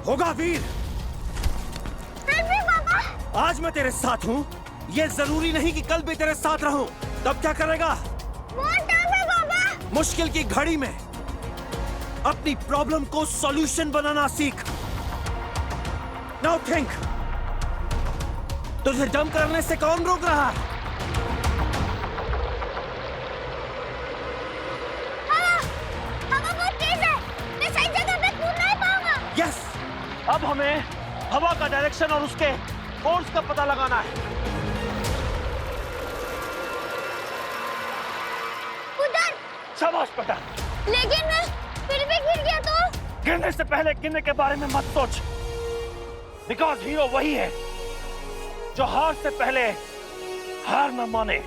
होगा वीर। फिर भी पापा। आज मैं तेरे साथ हूँ, ये जरूरी नहीं कि कल भी तेरे साथ रहूं। तब क्या करेगा? बहुत टफ है पापा। मुश्किल की घड़ी में अपनी प्रॉब्लम को सॉल्यूशन बनाना सीख। नाउ थिंक, तुझे जंप करने से कौन रोक रहा है? हवा बहुत तेज है, मैं सही जगह पे कूद नहीं पाऊंगा। यस, अब हमें हवा का डायरेक्शन और उसके फोर्स का पता लगाना है। उधर। शाबाश बेटा। लेकिन मैं फिर भी गिर गया तो? गिरने से पहले गिरने के बारे में मत सोच, बिकॉज हीरो वही है जो हार से पहले हार न माने।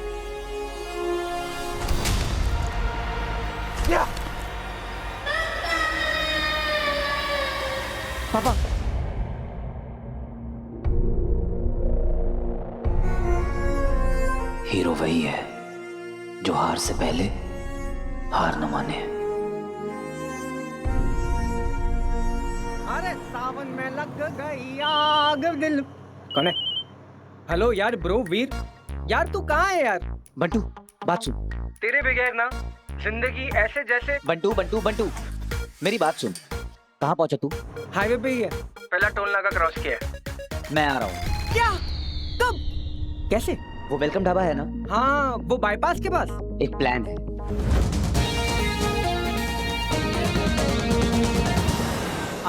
पापा, हीरो वही है जो हार से पहले हार न माने। अरे सावन में लग गई आग दिल। कौन है? हेलो यार ब्रो वीर, यार तू कहाँ है यार? बंटू, बात सुन। तेरे बगैर ना जिंदगी ऐसे जैसे। बंटू बंटू बंटू, मेरी बात सुन। कहाँ पहुंचा तू? हाईवे पे ही है, पहला टोल नाका क्रॉस किया है। मैं आ रहा हूँ। क्या? कब? कैसे? वो वेलकम ढाबा है ना? हाँ, वो बाईपास के पास। एक प्लान है।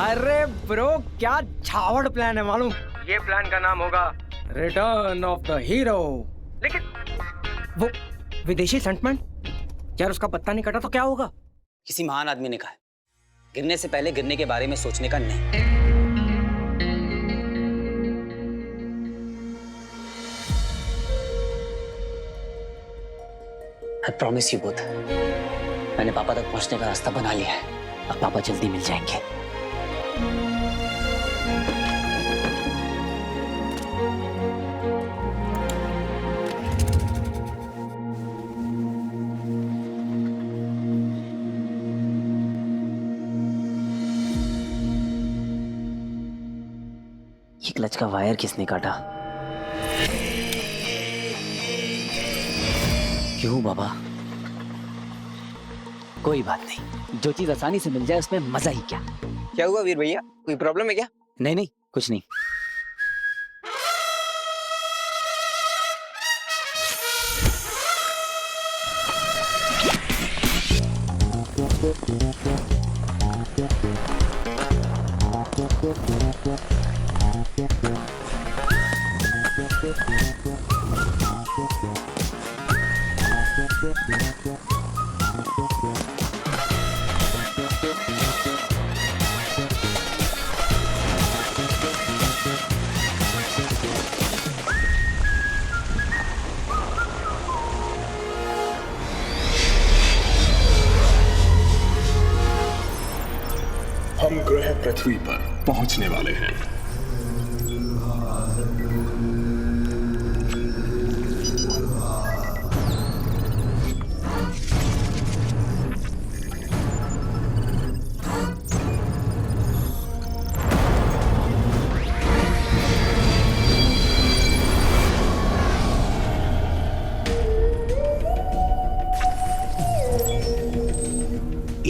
अरे ब्रो, क्या छावड़ प्लान है मालूम? ये प्लान का नाम होगा रिटर्न ऑफ द हीरो। लेकिन वो विदेशी स्टंटमैन, यार उसका पत्ता नहीं कटा तो क्या होगा? किसी महान आदमी ने कहा, गिरने से पहले गिरने के बारे में सोचने का नहीं। I promise you both, मैंने पापा तक पहुंचने का रास्ता बना लिया है। अब पापा जल्दी मिल जाएंगे। ये क्लच का वायर किसने काटा? क्यों बाबा? कोई बात नहीं, जो चीज आसानी से मिल जाए उसमें मजा ही क्या। क्या हुआ वीर भैया, कोई प्रॉब्लम है क्या? नहीं नहीं, कुछ नहीं। हम ग्रह पृथ्वी पर पहुंचने वाले हैं।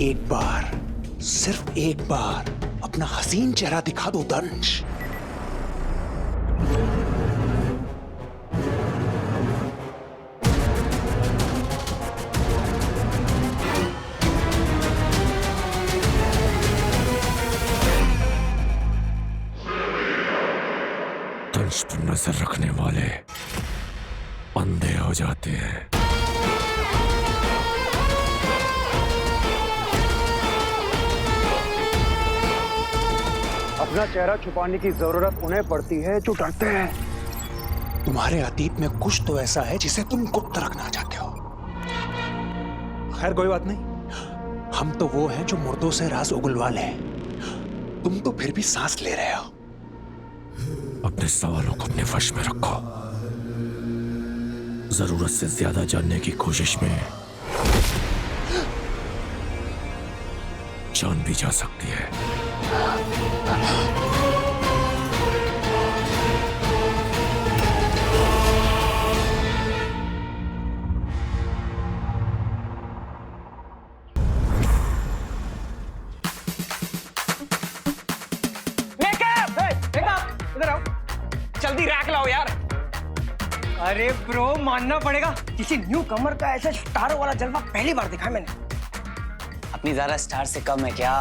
एक बार, सिर्फ एक बार अपना हसीन चेहरा दिखा दो दंश। दंश पर नजर रखने वाले अंधे हो जाते हैं। अपना चेहरा छुपाने की जरूरत उन्हें पड़ती है जो डरते हैं। तुम्हारे अतीत में कुछ तो ऐसा है जिसे तुम गुप्त रखना चाहते हो। खैर कोई बात नहीं, हम तो वो हैं जो मुर्दों से राज उगलवा लें। तुम तो फिर भी सांस ले रहे हो। अपने सवालों को अपने वश में रखो। जरूरत से ज्यादा जानने की कोशिश में जान भी जा सकती है। इधर आओ। जल्दी रैक लाओ यार। अरे ब्रो मानना पड़ेगा, किसी न्यू कमर का ऐसा स्टार वाला जलवा पहली बार देखा है मैंने। अपनी ज़ारा स्टार से कम है क्या?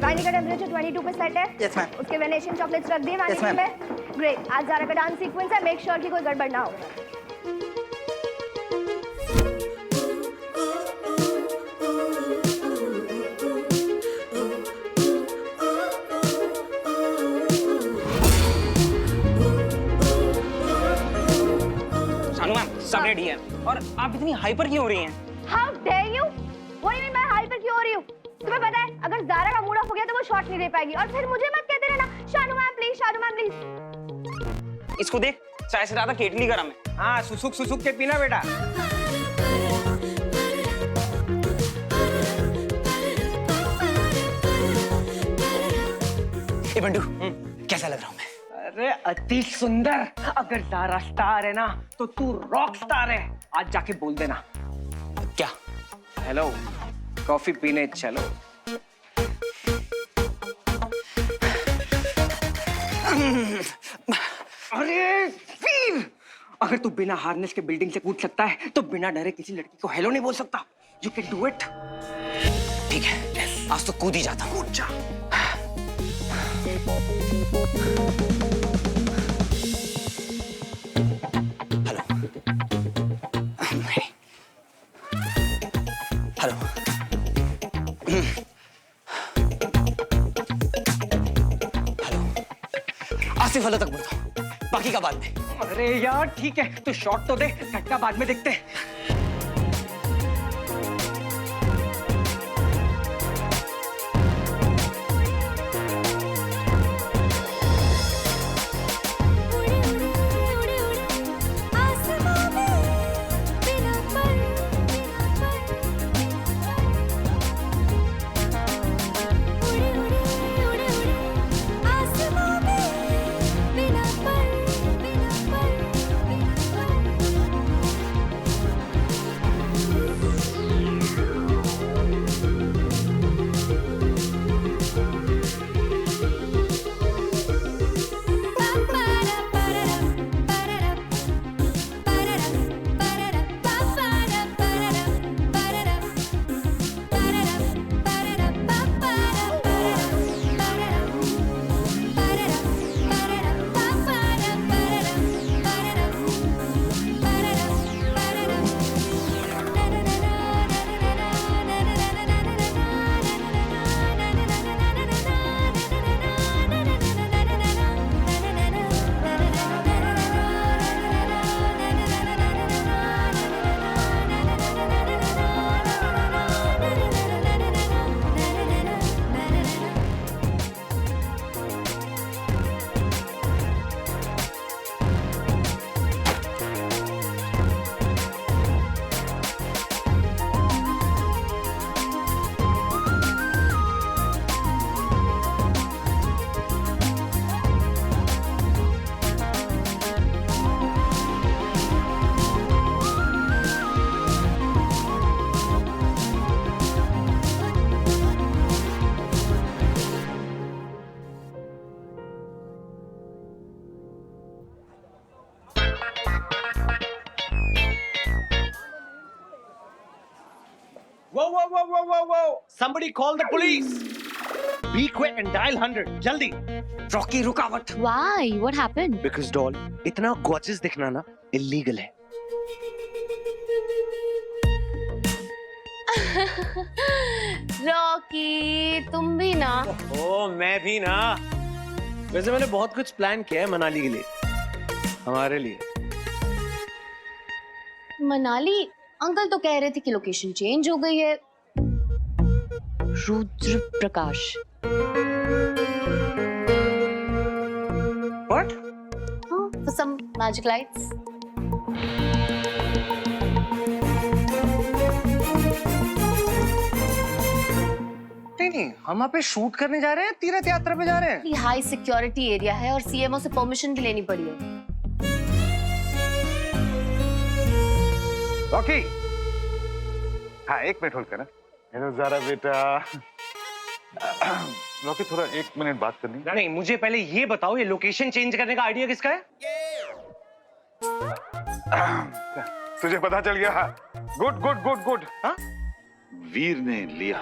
वाइनी का टेम्परेचर 22 पे सेट है। Yes ma'am. उसके वेनेशियन चॉकलेट्स रख दिए वाइनी Yes, ma'am. में। ग्रेट, आज ज़ारा का डांस सीक्वेंस है, मेक श्योर कि कोई गड़बड़ ना हो। शानू मैम सब रेडी है। और आप इतनी हाइपर क्यों हो रही हैं? How dare you? What do you mean मैं हाइपर क्यों हो रही हूँ? तुम्हें पता है अगर ज़ारा का मूड ऑफ हो गया तो वो शॉट नहीं दे पाएगी, और फिर मुझे मत कहते रहना Shanu ma'am please, Shanu ma'am please. इसको देख, चाय से ज्यादा केटली गरम है। हाँ, सुसुक के पीना बेटा। ए बंटू, कैसा लग रहा हूँ मैं? अरे अति सुंदर। अगर ज़ारा स्टार है ना तो तू रॉक स्टार है। आज जाके बोल देना। क्या? हेलो, कॉफी पीने चलो। अरे वीर, अगर तू बिना हार्नेस के बिल्डिंग से कूद सकता है तो बिना डरे किसी लड़की को हेलो नहीं बोल सकता। You can do it. ठीक है, आज तो कूद ही जाता हूँ। कूद जा। Hello. Hello. Hello. Asif hello तक बोलता हूँ, बाकी का बाद में। अरे यार ठीक है, तो शॉट तो दे, झटका बाद में देखते हैं। Whoa! Somebody call the police! Be quick and dial 100. Jaldi! Rocky रुकावट। Why? What happened? Because doll, इतना gorgeous दिखना ना illegal है। रॉकी तुम भी ना। ओ मैं भी ना। वैसे मैंने बहुत कुछ प्लान किया है मनाली के लिए, हमारे लिए। मनाली? अंकल तो कह रहे थे कि लोकेशन चेंज हो गई है। रुद्र प्रकाश। What? For some magic lights. नहीं, हम वहाँ पे शूट करने जा रहे हैं, तीर्थ यात्रा पे जा रहे हैं। हाई सिक्योरिटी एरिया है और सीएमओ से परमिशन भी लेनी पड़ी है। रॉकी, हाँ 1 मिनट होल्ड करना। हेलो ज़ारा बेटा। रॉकी थोड़ा 1 मिनट बात करनी है। नहीं, मुझे पहले ये बताओ, ये लोकेशन चेंज करने का आइडिया किसका है? तुझे पता चल गया? Good good good good. हाँ, वीर ने लिया।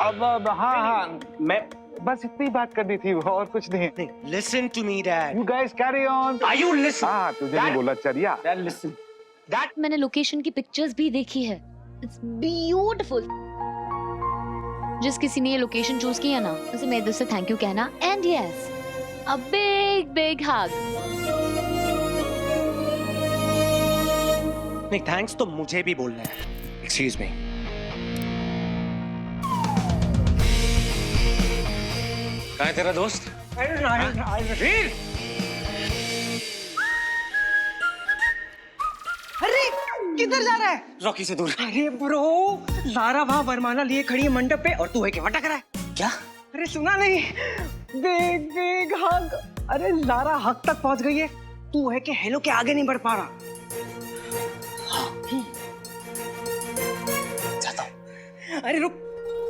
अब हाँ, मैं बस इतनी बात करनी थी, और कुछ नहीं। Listen to me, Dad. You guys carry on. Are you listening? हाँ, तुझे नहीं बोला चरिया। Dad, listen. Dad, मैंने लोकेशन की पिक्चर्स भी देखी है। It's beautiful. जिस किसी ने ये लोकेशन चूज किया ना, उसे मेरे दिल से थैंक यू कहना। And yes, a big big हग। नहीं, थैंक्स तो मुझे भी बोलना है। Excuse me. कहाँ है तेरा दोस्त? वीर! अरे किधर जा रहा है? रॉकी से दूर। अरे ब्रो, ज़ारा वहाँ वरमाला लिए खड़ी है मंडप पे और तू है कि भटक रहा है। क्या? अरे सुना नहीं? बिग बिग हग। अरे ज़ारा हग तक पहुंच गई है, तू है कि हेलो के आगे नहीं बढ़ पा रहा। जाता हूँ। अरे रुक,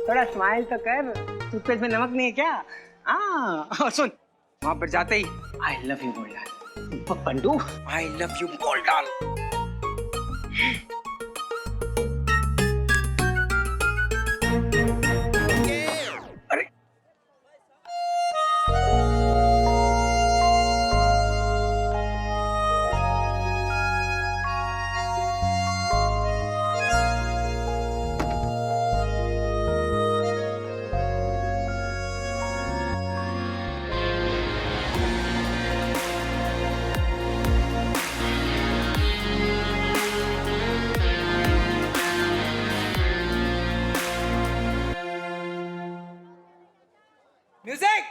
थोड़ा स्माइल तो कर। टूथपेस्ट में नमक नहीं है क्या? और सुन, वहां पर जाते ही आई लव यू बोल डाल। पंडू, आई लव यू बोल डाल। अरे music.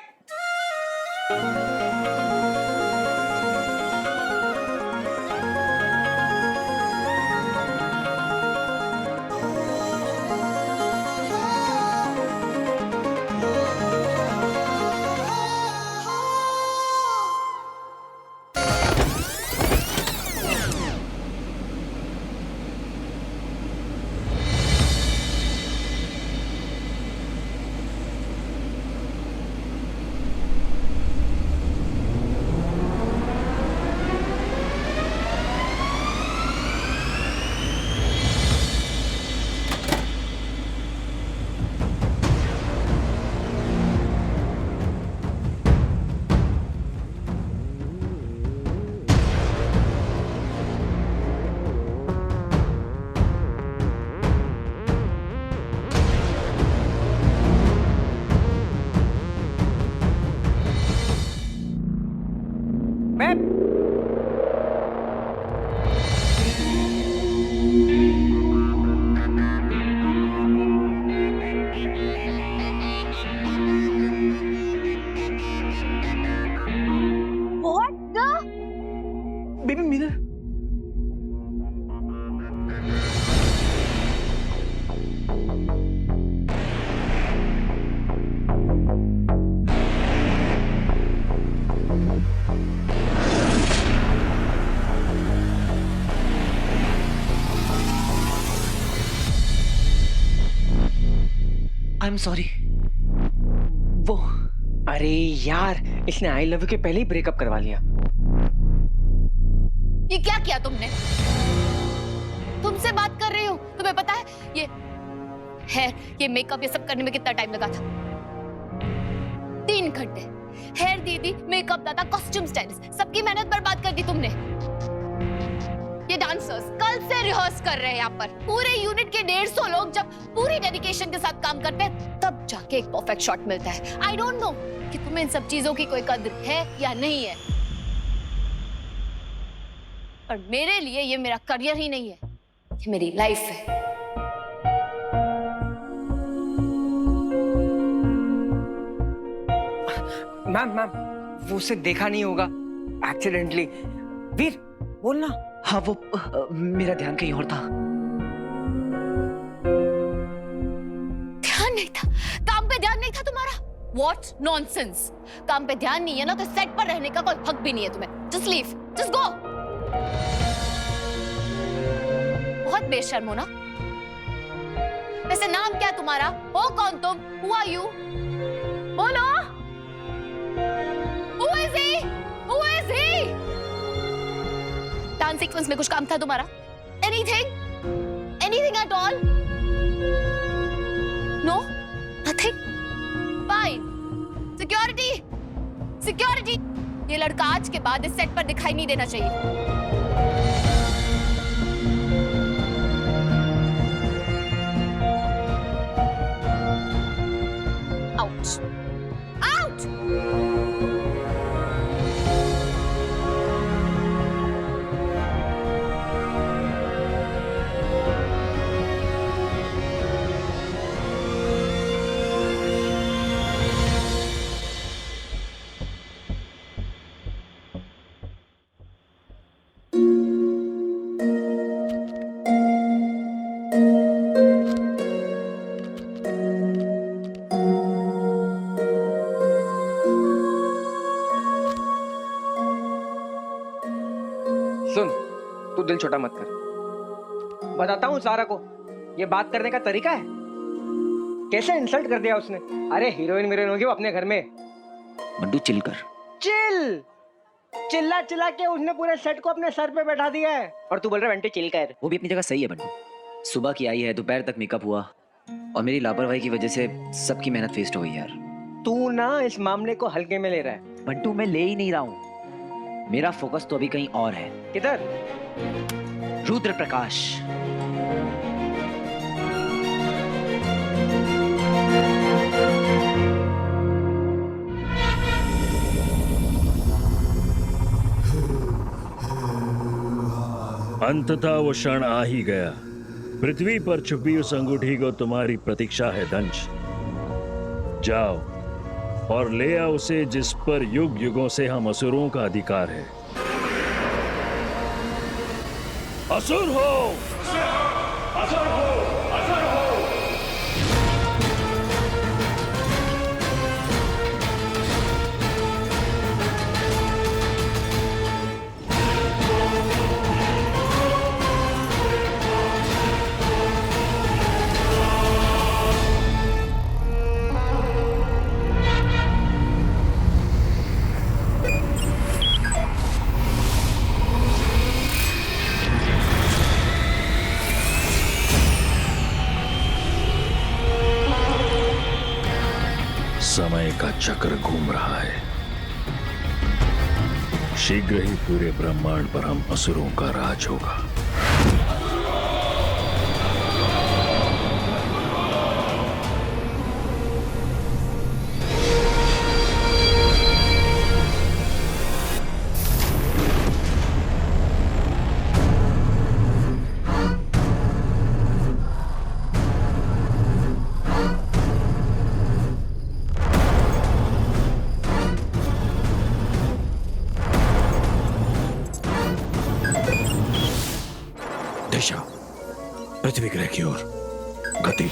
Baby mirror. I am sorry. वो, अरे यार, इसने आई लव यू के पहले ही ब्रेकअप करवा लिया। ये क्या किया तुमने? तुमसे बात कर रही हूँ, तुम्हें पता है ये हेयर, ये मेकअप, ये सब करने में कितना टाइम लगा था? 3 घंटे। हेयर दीदी, मेकअप दादा, कॉस्ट्यूम स्टाइलिस्ट, सबकी मेहनत बर्बाद कर दी तुमने। ये डांसर्स कल से रिहर्स कर रहे हैं यहाँ पर। पूरे यूनिट के 150 लोग जब पूरी डेडिकेशन के साथ काम करते हैं, तब जाके एक परफेक्ट शॉट मिलता है। आई डोंट नो कि तुम्हें इन सब चीजों की कोई कद्र है या नहीं है, पर मेरे लिए ये मेरा करियर ही नहीं है, ये मेरी लाइफ है। मैम, वो उसे देखा नहीं होगा, एक्सीडेंटली। वीर, बोलना। हाँ, वो मेरा ध्यान कहीं और था। ध्यान नहीं था? काम पे ध्यान नहीं था तुम्हारा? What nonsense! काम पे ध्यान नहीं है ना तो सेट पर रहने का कोई हक भी नहीं है तुम्हें. Just leave. Just go. बहुत बेशर्म हो ना? वैसे नाम क्या तुम्हारा? हो कौन तुम? Who are you? बोलो. Who is he? Who is he? Dance sequence में कुछ काम था तुम्हारा? Anything? Anything at all? No? Nothing? Fine. Security! Security! ये लड़का आज के बाद इस सेट पर दिखाई नहीं देना चाहिए. Out! Out! सुन, तू दिल छोटा मत कर. बताता हूँ सारा को, ये बात करने का तरीका है. कैसे इंसल्ट कर दिया उसने. अरे हीरोइन होगी वो अपने घर में. बंटू चिल कर. चिल. चिल्ला चिल्ला के उसने पूरे सेट को अपने सर पे बैठा दिया है. और तू बोल रहा है बंटी चिल कर. वो भी अपनी जगह सही है बंटू. सुबह की आई है, दोपहर तक मेकअप हुआ और मेरी लापरवाही की वजह से सबकी मेहनत वेस्ट हो गई यार. तू ना इस मामले को हल्के में ले रहा है. बंटू मैं ले ही नहीं रहा हूँ. मेरा फोकस तो अभी कहीं और है. किधर? रुद्र प्रकाश. अंततः वो क्षण आ ही गया. पृथ्वी पर छुपी उस अंगूठी को तुम्हारी प्रतीक्षा है दंश. जाओ और ले आओ उसे जिस पर युग युगों से हम असुरों का अधिकार है. असुर हो! असुर हो! असुर हो! समय का चक्र घूम रहा है. शीघ्र ही पूरे ब्रह्मांड पर हम असुरों का राज होगा. दिशा पृथ्वी ग्रह की ओर. गति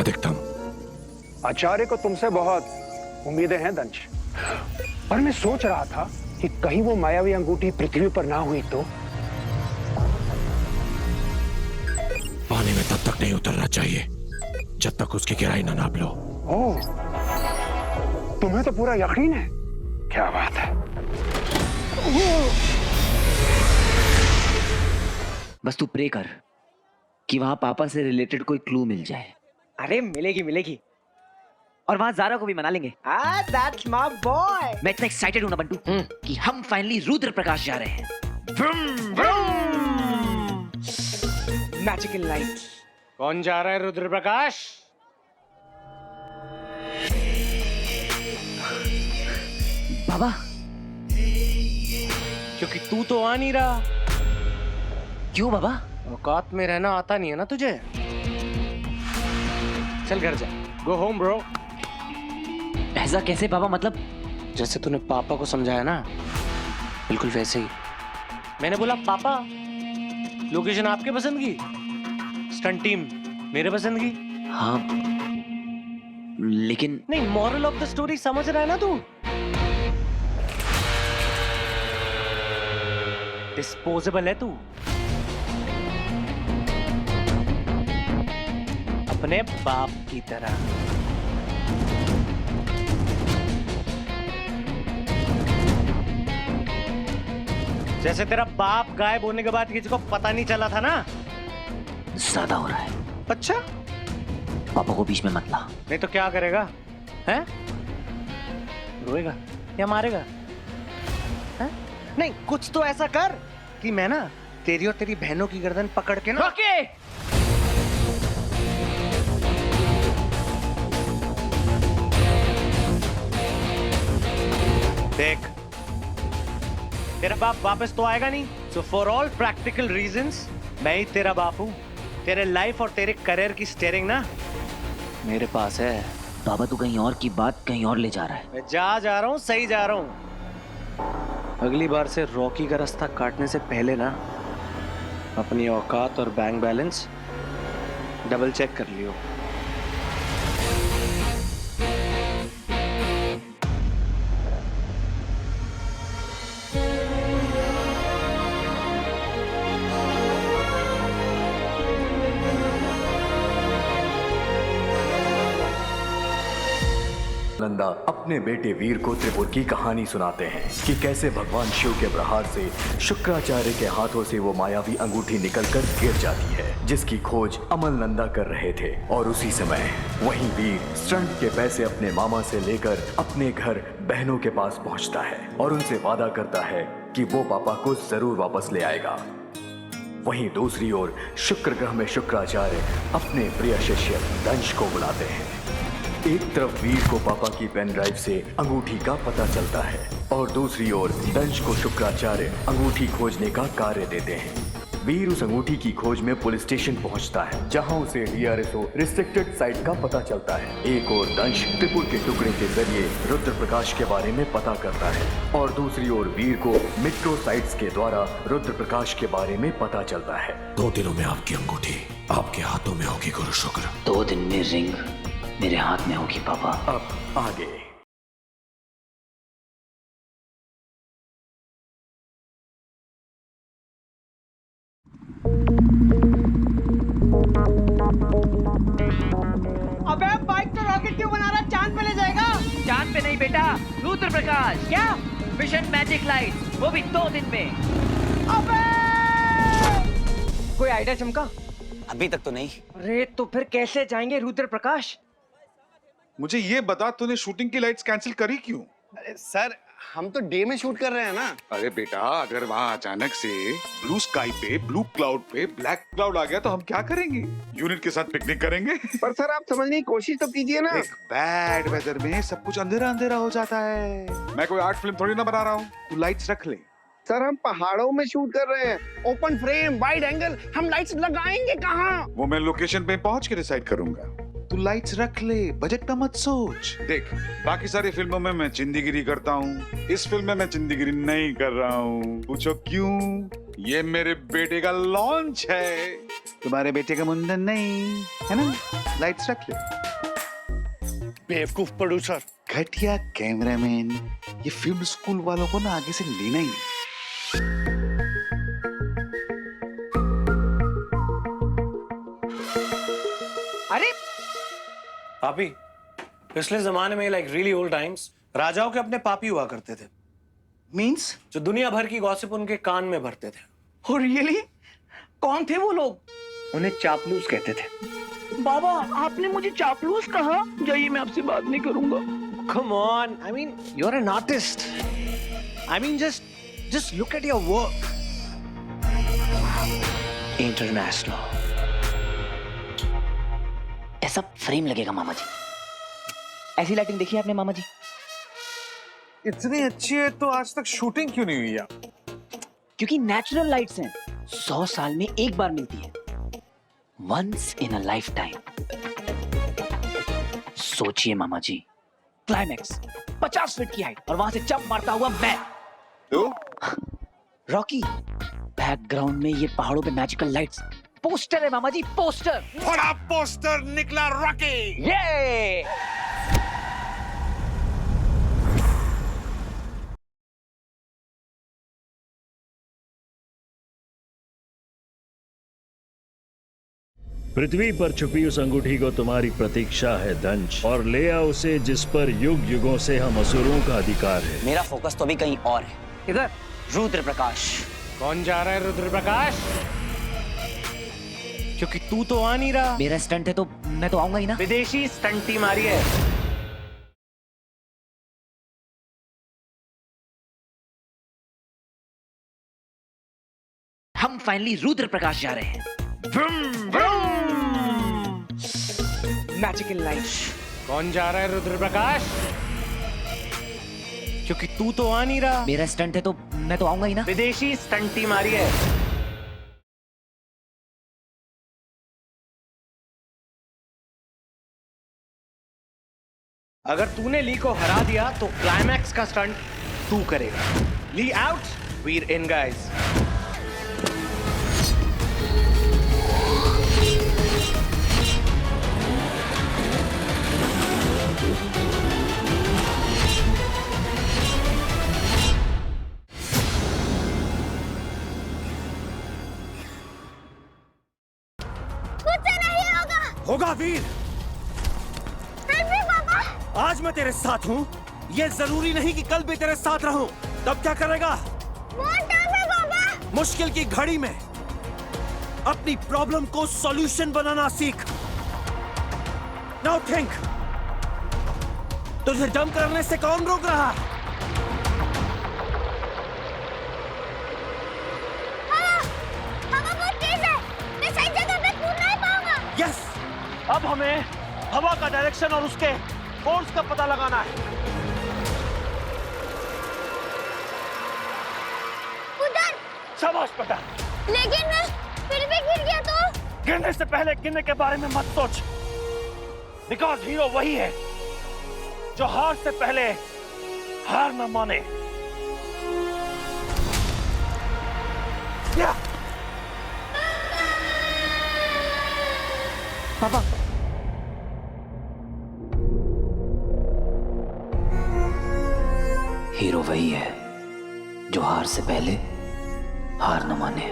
अधिकतम. आचार्य को तुमसे बहुत उम्मीदें हैं दंश. पर मैं सोच रहा था कि कहीं वो मायावी अंगूठी पृथ्वी पर ना हुई तो. पानी में तब तक नहीं उतरना चाहिए जब तक उसकी गहराई ना नाप लो. ओह, तुम्हें तो पूरा यकीन है. क्या बात है. बस तू प्रे कर कि वहां पापा से रिलेटेड कोई क्लू मिल जाए. अरे मिलेगी मिलेगी. और वहां जारा को भी मना लेंगे. That's my boy. मैं इतना एक्साइटेड हूं ना बंटू कि हम फाइनली रुद्र प्रकाश जा रहे हैं. Magical light. कौन जा रहा है रुद्र प्रकाश? बाबा. क्योंकि तू तो आ नहीं रहा. क्यों बाबा? औकात में रहना आता नहीं है ना तुझे. चल घर जा. Go home bro. ऐसा कैसे बाबा? मतलब जैसे तूने पापा को समझाया ना, बिल्कुल वैसे ही. मैंने बोला पापा, लोकेशन आपके पसंद की, स्टंट टीम मेरे पसंद की. हाँ लेकिन नहीं, मॉरल ऑफ द स्टोरी समझ रहा है ना तू? डिस्पोजेबल है तू, अपने बाप की तरह। जैसे तेरा बाप गायब होने के बाद किसी को पता नहीं चला था ना। ज्यादा हो रहा है। अच्छा, पापा को बीच में मत ला। नहीं तो क्या करेगा? हैं? रोएगा या मारेगा? हैं? नहीं, कुछ तो ऐसा कर कि मैं ना तेरी और तेरी बहनों की गर्दन पकड़ के ना। ओके। देख, तेरा बाप वापस तो आएगा नहीं, so for all practical reasons मैं ही तेरा बाप हूं। तेरे लाइफ और तेरे करियर की स्टीयरिंग ना मेरे पास है। बाबा तू कहीं और की बात कहीं और ले जा रहा है। मैं जा रहा हूँ, सही जा रहा हूँ। अगली बार से रॉकी का रास्ता काटने से पहले ना अपनी औकात और बैंक बैलेंस डबल चेक कर लियो। नंदा अपने बेटे वीर को त्रिपुर की कहानी सुनाते हैं कि कैसे भगवान शिव के प्रहार से शुक्राचार्य के हाथों से वो मायावी अंगूठी निकलकर गिर जाती है, जिसकी खोज अमल नंदा कर रहे थे। और उसी समय वहीं वीर स्टंट के पैसे अपने मामा से लेकर अपने घर बहनों के पास पहुंचता है और उनसे वादा करता है कि वो पापा को जरूर वापस ले आएगा। वहीं दूसरी ओर शुक्र ग्रह में शुक्राचार्य अपने प्रिय शिष्य दंश को बुलाते हैं। एक तरफ वीर को पापा की पेन ड्राइव से अंगूठी का पता चलता है और दूसरी ओर दंश को शुक्राचार्य अंगूठी खोजने का कार्य देते हैं। वीर उस अंगूठी की खोज में पुलिस स्टेशन पहुंचता है, जहां उसे DRSO रिस्ट्रिक्टेड साइट का पता चलता है। एक और दंश त्रिपुर के टुकड़े के जरिए रुद्र प्रकाश के बारे में पता करता है और दूसरी ओर वीर को मेट्रो साइट्स के द्वारा रुद्र प्रकाश के बारे में पता चलता है। 2 दिनों में आपकी अंगूठी आपके हाथों में होगी गुरु शुक्र। 2 दिन में रिंग मेरे हाथ में होगी पापा। अब आगे। अबे बाइक तो रॉकेट क्यों बना रहा? चांद पे ले जाएगा? चांद पे नहीं बेटा, रुद्र प्रकाश। क्या? मिशन मैजिक लाइट, वो भी 2 दिन में। अबे! कोई आइडिया चमका? अभी तक तो नहीं। अरे तो फिर कैसे जाएंगे रुद्र प्रकाश? मुझे ये बता, तूने शूटिंग की लाइट्स कैंसिल करी क्यों? अरे सर, हम तो डे में शूट कर रहे हैं ना। अरे बेटा, अगर वहाँ अचानक से ब्लू स्काई पे ब्लू क्लाउड पे ब्लैक क्लाउड आ गया तो हम क्या करेंगे? यूनिट के साथ पिकनिक करेंगे? पर सर आप समझने की कोशिश तो कीजिए ना। एक बैड वेदर में सब कुछ अंधेरा अंधेरा हो जाता है। मैं कोई आर्ट फिल्म थोड़ी ना बना रहा हूँ। तू लाइट्स रख ले। सर हम पहाड़ों में शूट कर रहे हैं, ओपन फ्रेम, वाइड एंगल, हम लाइट्स लगाएंगे कहाँ? वो मैं लोकेशन पे पहुंच के डिसाइड करूंगा। तू लाइट्स रख ले, बजट का मत सोच। देख, बाकी सारी फिल्मों में मैं चिंदीगिरी करता हूँ, इस फिल्म में मैं चिंदीगिरी नहीं कर रहा हूँ। पूछो क्यों? ये मेरे बेटे का लॉन्च है, तुम्हारे बेटे का मुंडन नहीं है ना। लाइट्स रख ले। बेवकूफ प्रोड्यूसर, घटिया कैमरामैन, ये फिल्म स्कूल वालों को ना आगे से लेना ही नहीं। अरे पापी, पिछले जमाने में लाइक रियली ओल्ड टाइम्स राजाओं के अपने पापी हुआ करते थे। मींस जो दुनिया भर की गॉसिप उनके कान में भरते थे। और रियली कौन थे वो लोग? उन्हें चापलूस कहते थे। बाबा, आपने मुझे चापलूस कहा? जाइए, मैं आपसे बात नहीं करूंगा। Come on, I mean, you're an artist. I mean, just look at your work. International. ऐसा फ्रेम लगेगा मामा जी। ऐसी लाइटिंग देखी है आपने मामा जी? इतनी अच्छी है तो आज तक शूटिंग क्यों नहीं हुई यार? क्योंकि नेचुरल लाइट्स हैं, 100 साल में एक बार मिलती है, once in a lifetime. सोचिए मामा जी, क्लाइमैक्स 50 फीट की हाइट और वहां से जंप मारता हुआ मैं। तो रॉकी, बैकग्राउंड में ये पहाड़ों पे मैजिकल लाइट्स, पोस्टर है मामा जी, पोस्टर। बड़ा पोस्टर निकला रॉकी। ये पृथ्वी पर छुपी उस अंगूठी को तुम्हारी प्रतीक्षा है दंश, और ले आओ उसे जिस पर युग युगों से हम असुरों का अधिकार है। मेरा फोकस तो अभी कहीं और है। इधर रुद्र प्रकाश। कौन जा रहा है रुद्र प्रकाश? क्योंकि तू तो आ नहीं रहा। मेरा स्टंट है तो मैं तो आऊंगा ही ना। विदेशी स्टंट टीम आ रही है। हम फाइनली रुद्र प्रकाश जा रहे हैं। Magical light. कौन जा रहा है रुद्र प्रकाश? क्योंकि तू तो आ नहीं रहा। मेरा स्टंट है तो मैं तो आऊंगा ही ना। विदेशी स्टंट टीम आ रही है। अगर तूने ली को हरा दिया तो क्लाइमैक्स का स्टंट तू करेगा। ली आउट, वीर इन गाइस। होगा वीर। आज मैं तेरे साथ हूँ, ये जरूरी नहीं कि कल भी तेरे साथ रहूं। तब क्या करेगा? मुश्किल की घड़ी में अपनी प्रॉब्लम को सॉल्यूशन बनाना सीख। नाउ थिंक, तुझे जंप करने से कौन रोक रहा? यस, अब हमें हवा का डायरेक्शन और उसके फोर्स का पता लगाना है। उधर। शाबाश बेटा। लेकिन मैं फिर भी गिर गया तो? गिरने से पहले गिरने के बारे में मत सोच, बिकॉज हीरो वही है जो हार से पहले हार न माने। या पापा, हीरो वही है जो हार से पहले हार न माने।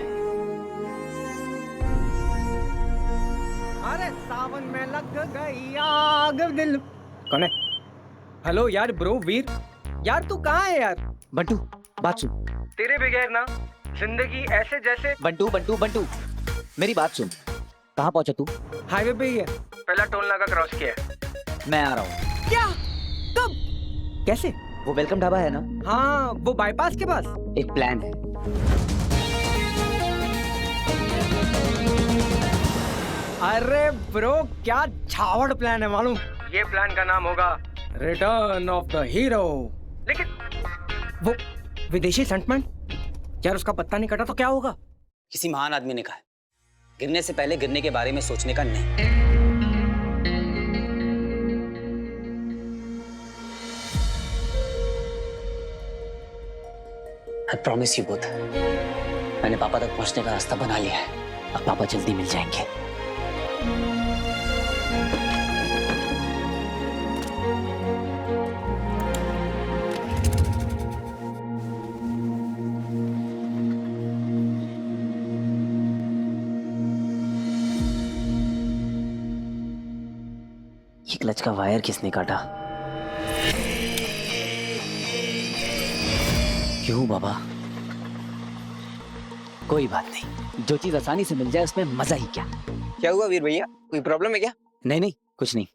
अरे सावन में लग गई आग दिल। कौन है? हेलो यार ब्रो वीर। यार तू कहाँ है यार? बंटू, बात सुन। तेरे बगैर ना जिंदगी ऐसे जैसे। बंटू बंटू बंटू, मेरी बात सुन। कहाँ पहुंचा तू? हाईवे पे ही है। पहला टोल नाका क्रॉस किया है। मैं आ रहा हूँ। क्या? कब? कैसे? वो वेलकम ढाबा है ना? हाँ, वो बाईपास के पास। एक प्लान है। अरे ब्रो क्या छावड़ प्लान है मालूम? ये प्लान का नाम होगा रिटर्न ऑफ द हीरो। लेकिन वो विदेशी स्टंटमैन यार, उसका पत्ता नहीं कटा तो क्या होगा? किसी महान आदमी ने कहा है, गिरने से पहले गिरने के बारे में सोचने का नहीं। I promise you both, मैंने पापा तक पहुंचने का रास्ता बना लिया है। अब पापा जल्दी मिल जाएंगे। ये क्लच का वायर किसने काटा? क्यों बाबा? कोई बात नहीं, जो चीज आसानी से मिल जाए उसमें मजा ही क्या। क्या हुआ वीर भैया, कोई प्रॉब्लम है क्या? नहीं नहीं, कुछ नहीं।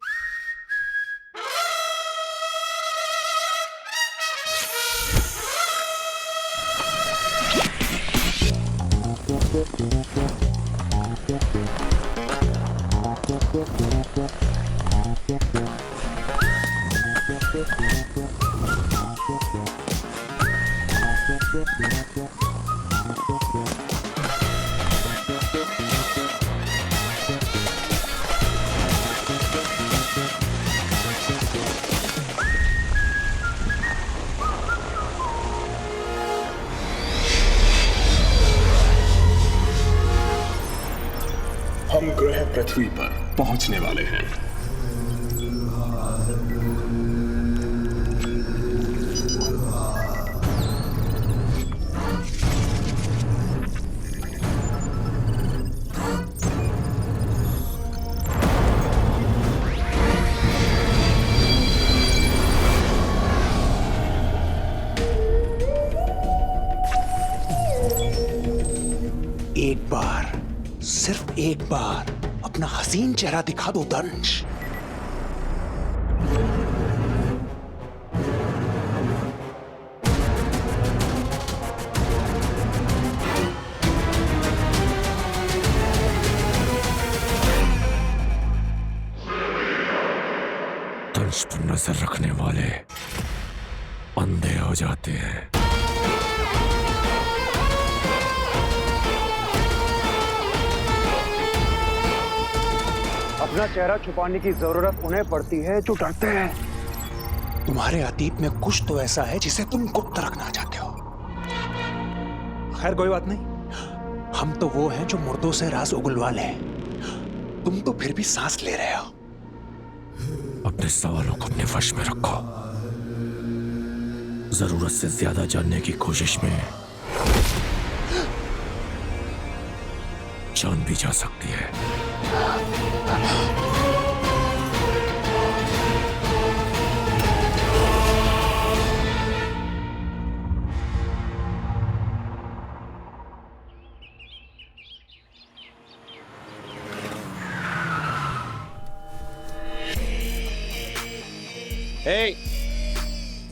हम ग्रह पृथ्वी पर पहुंचने वाले हैं। सिर्फ एक बार अपना हसीन चेहरा दिखा दो दंश। दंश पर नजर रखने वाले अंधे हो जाते हैं। अपना चेहरा छुपाने की जरूरत उन्हें पड़ती है जो डरते हैं। तुम्हारे अतीत में कुछ तो ऐसा है जिसे तुम गुप्त रखना चाहते हो। खैर कोई बात नहीं, हम तो वो हैं जो मुर्दों से राज उगलवा लें। तुम तो फिर भी सांस ले रहे हो। अपने सवालों को अपने वश में रखो। जरूरत से ज्यादा जानने की कोशिश में जान भी जा सकती है।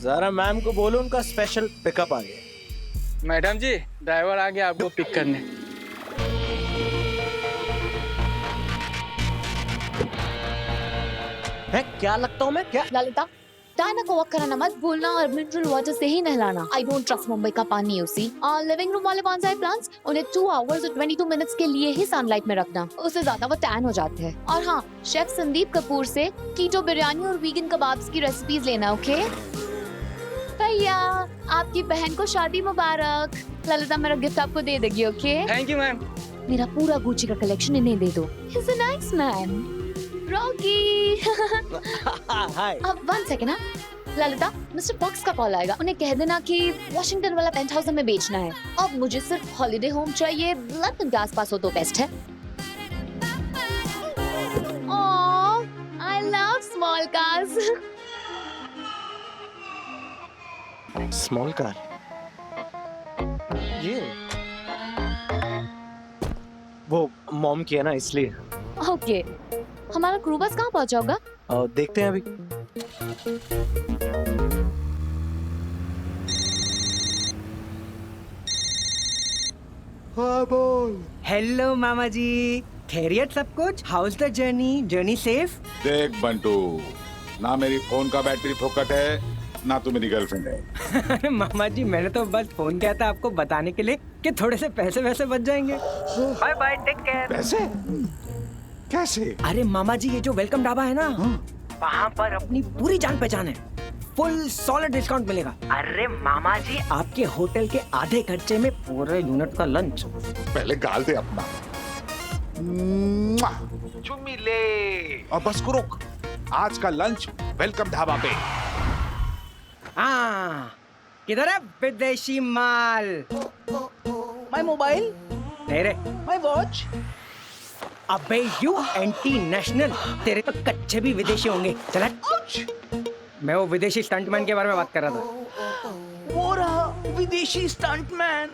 जरा मैम को बोलो उनका स्पेशल पिकअप आ गया। मैडम जी, ड्राइवर आ गया आपको पिक करने। है क्या लगता हूँ मैं क्या? ललिता, डायना को वॉक कराना मत भूलना और मिनरल वाटर से ही नहलाना। आई डोंट ट्रस्ट मुंबई का पानी। उसी लिविंग रूम वाले बॉन्साई प्लांट्स, उन्हें 2 आवर्स और 22 मिनट्स के लिए ही सनलाइट में रखना, उससे ज्यादा वो टैन हो जाते हैं। और हाँ, शेफ संदीप कपूर से कीटो बिरयानी और वीगन कबाब्स की रेसिपीज लेना। ओके भैया, आपकी बहन को शादी मुबारक। ललिता मेरा गिफ्ट आपको दे देगी। Okay thank you ma'am. मेरा पूरा गुच्ची का कलेक्शन इन्हें दे दो। He is a nice man. Rocky hi. अब 1 सेकंड ना। ललिता, मिस्टर फॉक्स का कॉल आएगा, उन्हें कह देना कि वॉशिंगटन वाला पेंट हाउस हमें बेचना है। अब मुझे सिर्फ हॉलिडे होम चाहिए, लंदन के आसपास हो तो बेस्ट है। Oh, I love small cars. Small car ये वो मॉम की है ना, इसलिए। ओके, हमारा क्रू बस कहाँ पहुंचा होगा? देखते हैं अभी। हाँ बोल। हेलो मामा जी, खैरियत सब कुछ? House the journey? Journey safe? देख बंटू, ना मेरी फोन का बैटरी फोकट है, ना तू मेरी गर्लफ्रेंड है। अरे मामा जी, मैंने तो बस फोन किया था आपको बताने के लिए कि थोड़े से पैसे वैसे बच जाएंगे। Bye bye, take care. पैसे? कैसे? अरे मामा जी, ये जो वेलकम ढाबा है ना, वहाँ पर अपनी पूरी जान पहचान है, फुल सॉलिड डिस्काउंट मिलेगा। अरे मामा जी, आपके होटल के आधे खर्चे में पूरे यूनिट का लंच। पहले गाल दे अपना। चुम्मी ले। और बस को रुक, आज का लंच वेलकम ढाबा पे। हाँ, किधर है विदेशी माल? My mobile? तेरे माय वॉच? अबे यू एंटी नेशनल, तेरे तो कच्चे भी विदेशी होंगे। चला, मैं वो विदेशी स्टंटमैन के बारे में बात कर रहा था। वो रहा विदेशी स्टंटमैन।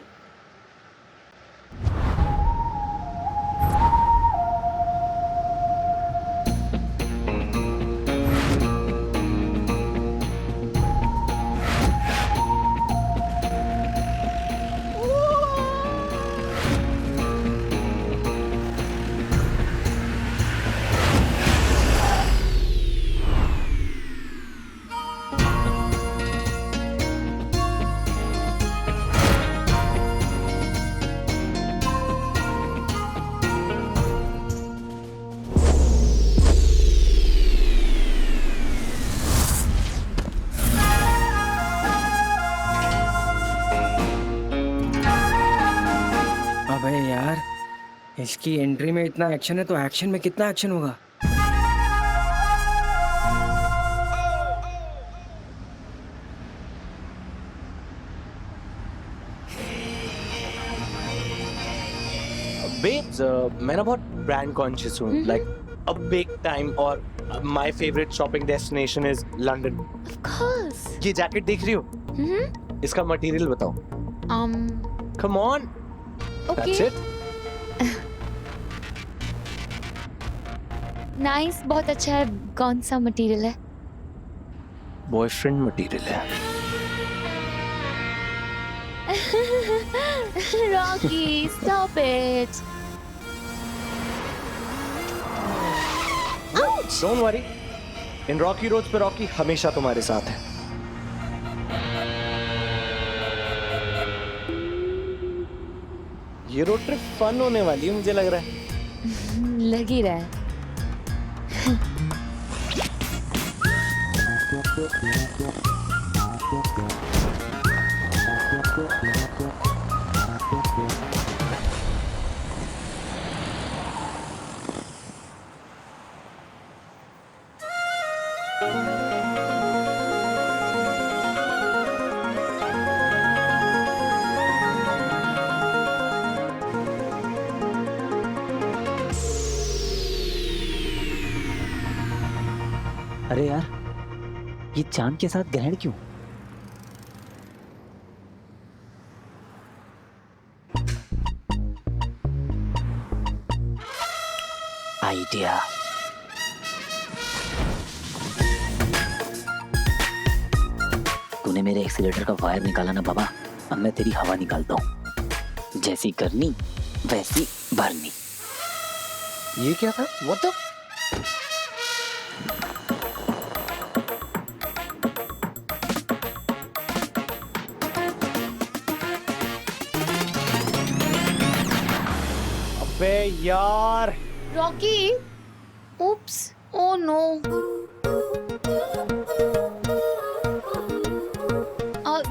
इसकी एंट्री में इतना एक्शन है तो एक्शन में कितना एक्शन होगा। Babes, मैं ना बहुत ब्रांड कॉन्शियस हूँ, like a big time, और my favorite shopping destination is London. Of course. ये जैकेट देख रही हो? इसका मटेरियल बताओ। Come on. Okay. That's it. Nice, बहुत अच्छा है। कौन सा मटेरियल है? बॉयफ्रेंड मटेरियल है। Rocky, stop it. Don't worry, in Rocky roads पे रॉकी हमेशा तुम्हारे साथ है। ये रोड ट्रिप फन होने वाली है, मुझे लग रहा है। लग ही रहा है। अरे यार, ये चांद के साथ ग्रहण क्यों? आइडिया। तूने मेरे एक्सीलेटर का वायर निकाला ना बाबा, अब मैं तेरी हवा निकालता हूँ। जैसी करनी वैसी भरनी। ये क्या था? What the? अबे यार, Rocky, oops, oh no.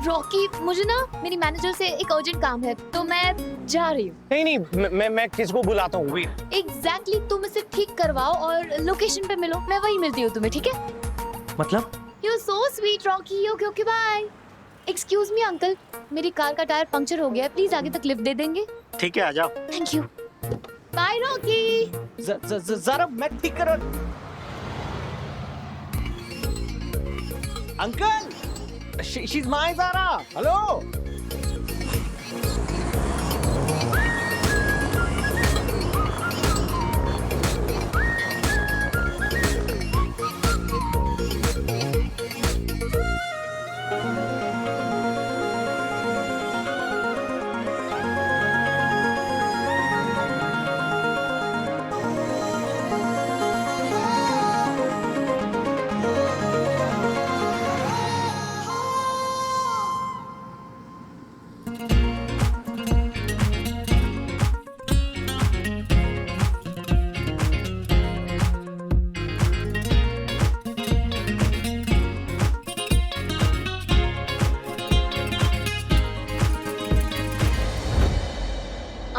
Rocky, मुझे ना मेरी मैनेजर से एक अर्जेंट काम है, तो मैं जा रही हूँ। नहीं, मैं किसको बुलाता हूँ? एग्जैक्टली, तुम इसे ठीक करवाओ और लोकेशन पे मिलो, मैं वहीं मिलती हूँ तुम्हें, ठीक है? मतलब? You're so sweet, Rocky. Okay, bye. Excuse me, uncle, मेरी कार का टायर पंक्चर हो गया है, प्लीज आगे तक लिफ्ट दे देंगे? ठीक है, आ जाओ। Thank you. Bye Rocky. जरा मैं ठीक कर। Uncle, she's my Zara. Hello.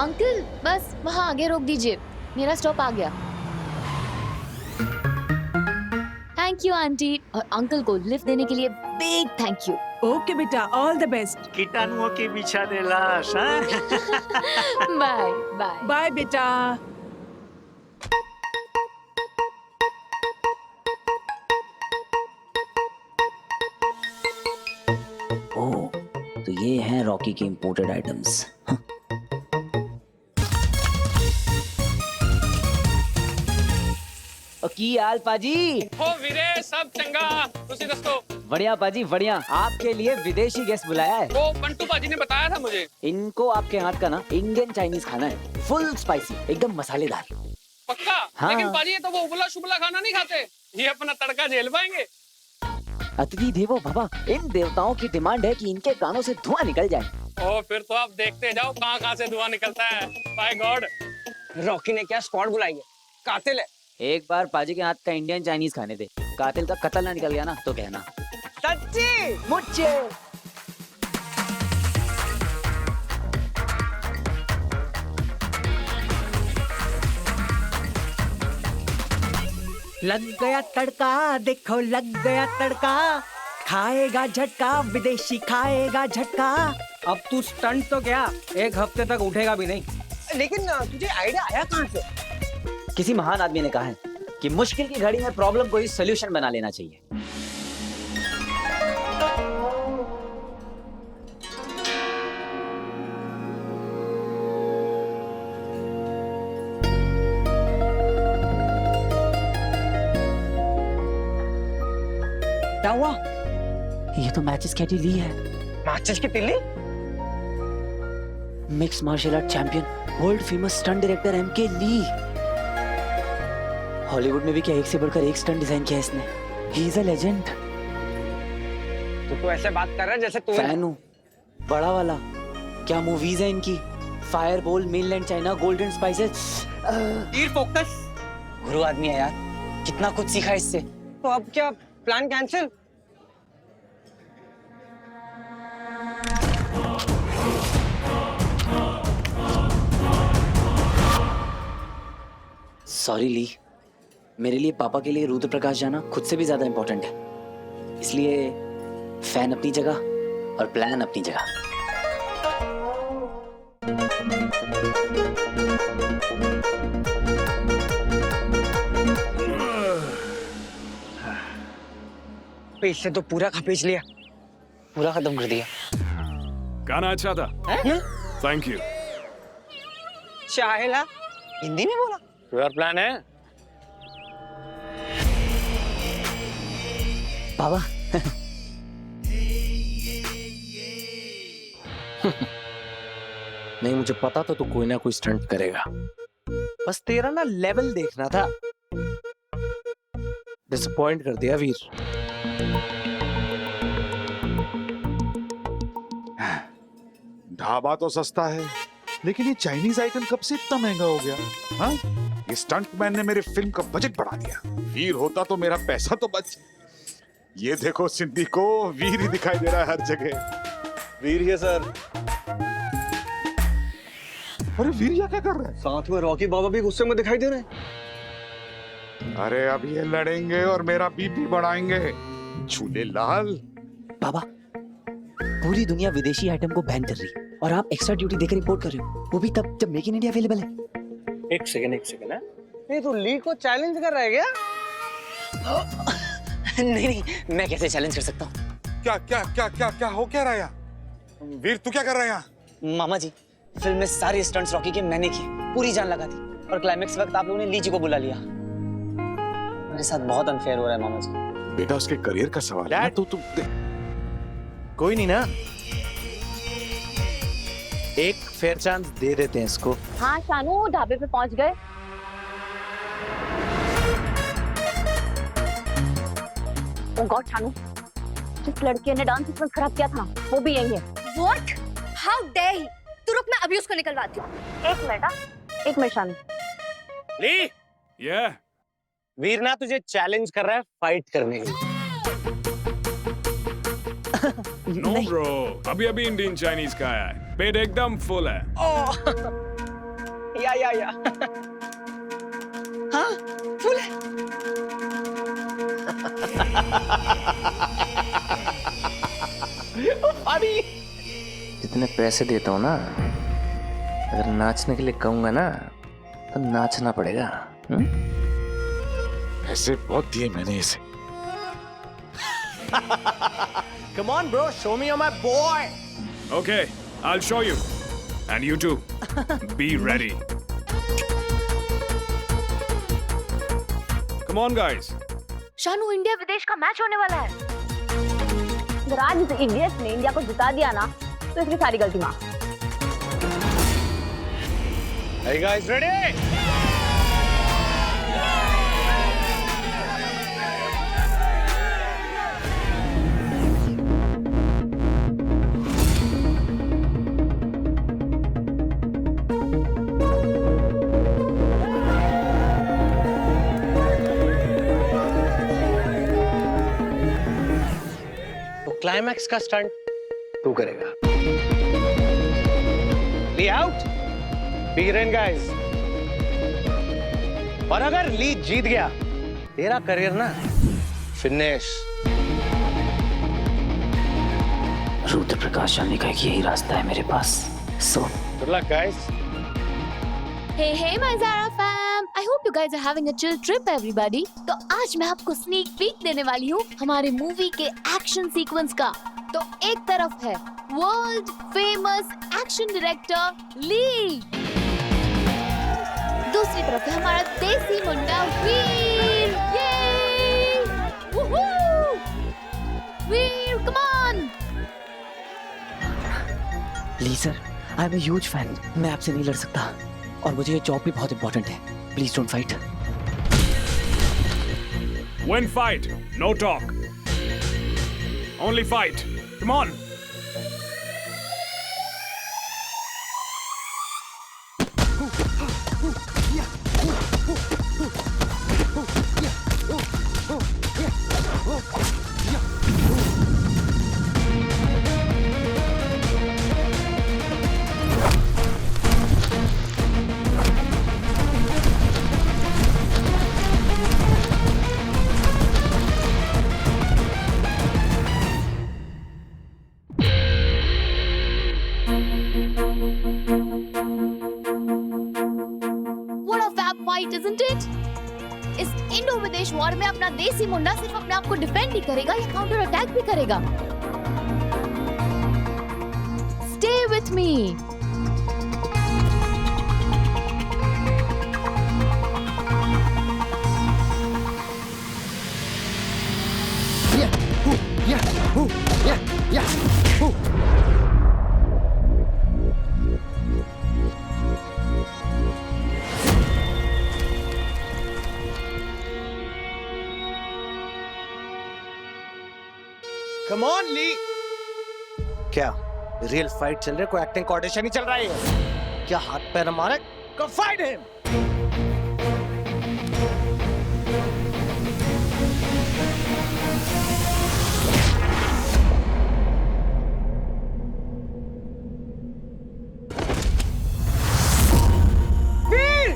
Uncle, बस वहाँ आगे रोक दीजिए, मेरा स्टॉप आ गया। थैंक यू आंटी, और अंकल को लिफ्ट देने के लिए बिग थैंक यू। ओके बेटा, ऑल द बेस्ट। कीटाणुओं के बिछा दे लाश। Bye bye. बाय बेटा। ओह, तो ये हैं रॉकी के इंपोर्टेड आइटम्स। की हाल पाजी? ओ वीरे, सब चंगा, तुसी दस्तो? बढ़िया पाजी बढ़िया। आपके लिए विदेशी गेस्ट बुलाया है। वो बंटू पाजी ने बताया था मुझे। इनको आपके हाथ का ना इंडियन चाइनीज खाना है, फुल स्पाइसी, एकदम मसालेदार। पक्का? हाँ। लेकिन पाजी ये तो वो उबला शुबला खाना नहीं खाते, ये अपना तड़का झेल पाएंगे? अतिथि देवो भव, इन देवताओं की डिमांड है कि इनके कानों से धुआं निकल जाए। ओ फिर तो आप देखते जाओ कहाँ कहाँ से धुआं निकलता है। Bye God. रॉकी ने क्या स्क्वाड बुलाई है? कातिल है। एक बार पाजी के हाथ का इंडियन चाइनीज खाने दे, कातिल का कत्ल ना निकल गया ना तो कहना। सच्ची? मुझे लग गया तड़का, देखो लग गया तड़का, खाएगा झटका, विदेशी खाएगा झटका। अब तू स्टंट तो क्या, एक हफ्ते तक उठेगा भी नहीं। लेकिन तुझे आइडिया आया कहाँ से? किसी महान आदमी ने कहा है कि मुश्किल की घड़ी में प्रॉब्लम को ही सोल्यूशन बना लेना चाहिए। हुआ? ये तो मैचेस कैटी ली है। मैचेस की तिल्ली? Mix martial art champion, world famous stunt director MK Lee. Hollywood में भी क्या एक से बढ़कर एक स्टंट डिजाइन किया है इसने। ही इज अ लेजेंड। तो ऐसे बात कर रहा है जैसे तू फैन हूँ, बड़ा वाला। क्या मूवीज है इनकी, fire ball, mainland China, golden spices. Focus. गुरु आदमी है यार, कितना कुछ सीखा इससे। तो अब क्या प्लान कैंसिल? सॉरी ली, मेरे लिए पापा के लिए रुद्र प्रकाश जाना खुद से भी ज्यादा इंपॉर्टेंट है। इसलिए फैन अपनी जगह और प्लान अपनी जगह। इससे तो पूरा खपीच लिया, पूरा खत्म कर दिया। गाना अच्छा था, थैंक यू। चाहेला हिंदी में बोला। तुम्हारा प्लान है? बाबा नहीं, मुझे पता था तू कोई ना कोई स्टंट करेगा। बस तेरा ना लेवल देखना था। डिसअपॉइंट कर दिया वीर। ढाबा तो सस्ता है, लेकिन ये चाइनीज आइटम कब से इतना महंगा हो गया? हाँ, ये स्टंटमैन ने मेरे फिल्म का बजट बढ़ा दिया। वीर होता तो मेरा पैसा तो बच। ये देखो सिंधी को वीर ही दिखाई दे रहा है हर जगह। वीर है सर। अरे वीर क्या कर रहा है? साथ में रॉकी बाबा भी गुस्से में दिखाई दे रहे हैं। अरे अब ये लड़ेंगे और मेरा बीपी बढ़ाएंगे। झूले लाल। बाबा, पूरी दुनिया विदेशी आइटम को बैन कर रही है और आप एक्स्ट्रा ड्यूटी देकर रिपोर्ट कर रहे हो, वो भी तब जब मेक इन इंडिया अवेलेबल है। एक सेकंड है। नहीं तो ली को चैलेंज कर रहा है क्या? नहीं, मैं कैसे चैलेंज कर सकता हूँ? क्या हो क्या रहा है यहाँ? वीर तू क्या कर रहा है यहाँ? मामा जी, फिल्म में सारे स्टंट्स रॉकी के मैंने किए, पूरी जान लगा दी, और क्लाइमेक्स वक्त आप लोगों ने ली जी को बुला लिया। मेरे साथ बहुत अनफेयर हो रहा है मामा जी। बेटा उसके करियर का सवाल है। तू कोई नहीं ना, एक फेयर चांस दे देते हैं इसको। हाँ शानू, ढाबे पे पहुंच गए। ओह गॉड शानू, जिस लड़के ने डांस सीक्वेंस खराब किया था वो भी यही है। What? How dare he? तू रुक, मैं अभी उसको निकलवाती हूँ। एक मिनट शानू। ली, वीर ना तुझे चैलेंज कर रहा है फाइट करने के लिए। नो ब्रो, अभी इंडियन चाइनीज का है, पेट एकदम फुल है। या हाँ फुल है। जितने पैसे देता हूँ ना, अगर नाचने के लिए कहूंगा ना तो नाचना पड़ेगा। पैसे बहुत दिए मैंने इसे। Come on bro, show me you're my boy. Okay, I'll show you. And you too. Be ready. Come on guys. Shanu, India विदेश का मैच होने वाला है। अगर आज इस इडियट ने इंडिया को जिता दिया ना तो इसकी सारी गलती माफ। Hey guys, ready? क्लाइमैक्स का स्टंट तू करेगा। ली आउट, बिगिन गाइस। और अगर ली जीत गया, तेरा करियर ना फिनिश। रुद्र प्रकाश जाने का यही रास्ता है मेरे पास। So good luck guys. Hey my Zara fam, I hope you guys are having a chill trip everybody. तो आज मैं आपको स्नीक पीक देने वाली हूँ हमारे मूवी के एक्शन सीक्वेंस का। तो एक तरफ है world famous action director Lee, दूसरी तरफ है हमारा देसी मुंडा वीर। ये Veer come on. Please sir, I am a huge fan. मैं आपसे नहीं लड़ सकता और मुझे ये जॉब भी बहुत इंपॉर्टेंट है। Please don't fight. Win fight, no talk. Only fight. Come on. What a fab fight, isn't it? इस इंडो विदेश वॉर में अपना देसी मुंडा सिर्फ अपने आप को डिफेंड ही करेगा या काउंटर अटैक भी करेगा। Stay with me. Come on Lee. क्या रियल फाइट चल रही है? कोई एक्टिंग कोऑर्डिनेशन नहीं चल रहा है? क्या हाथ पैर मारे? Go fight him! वीर!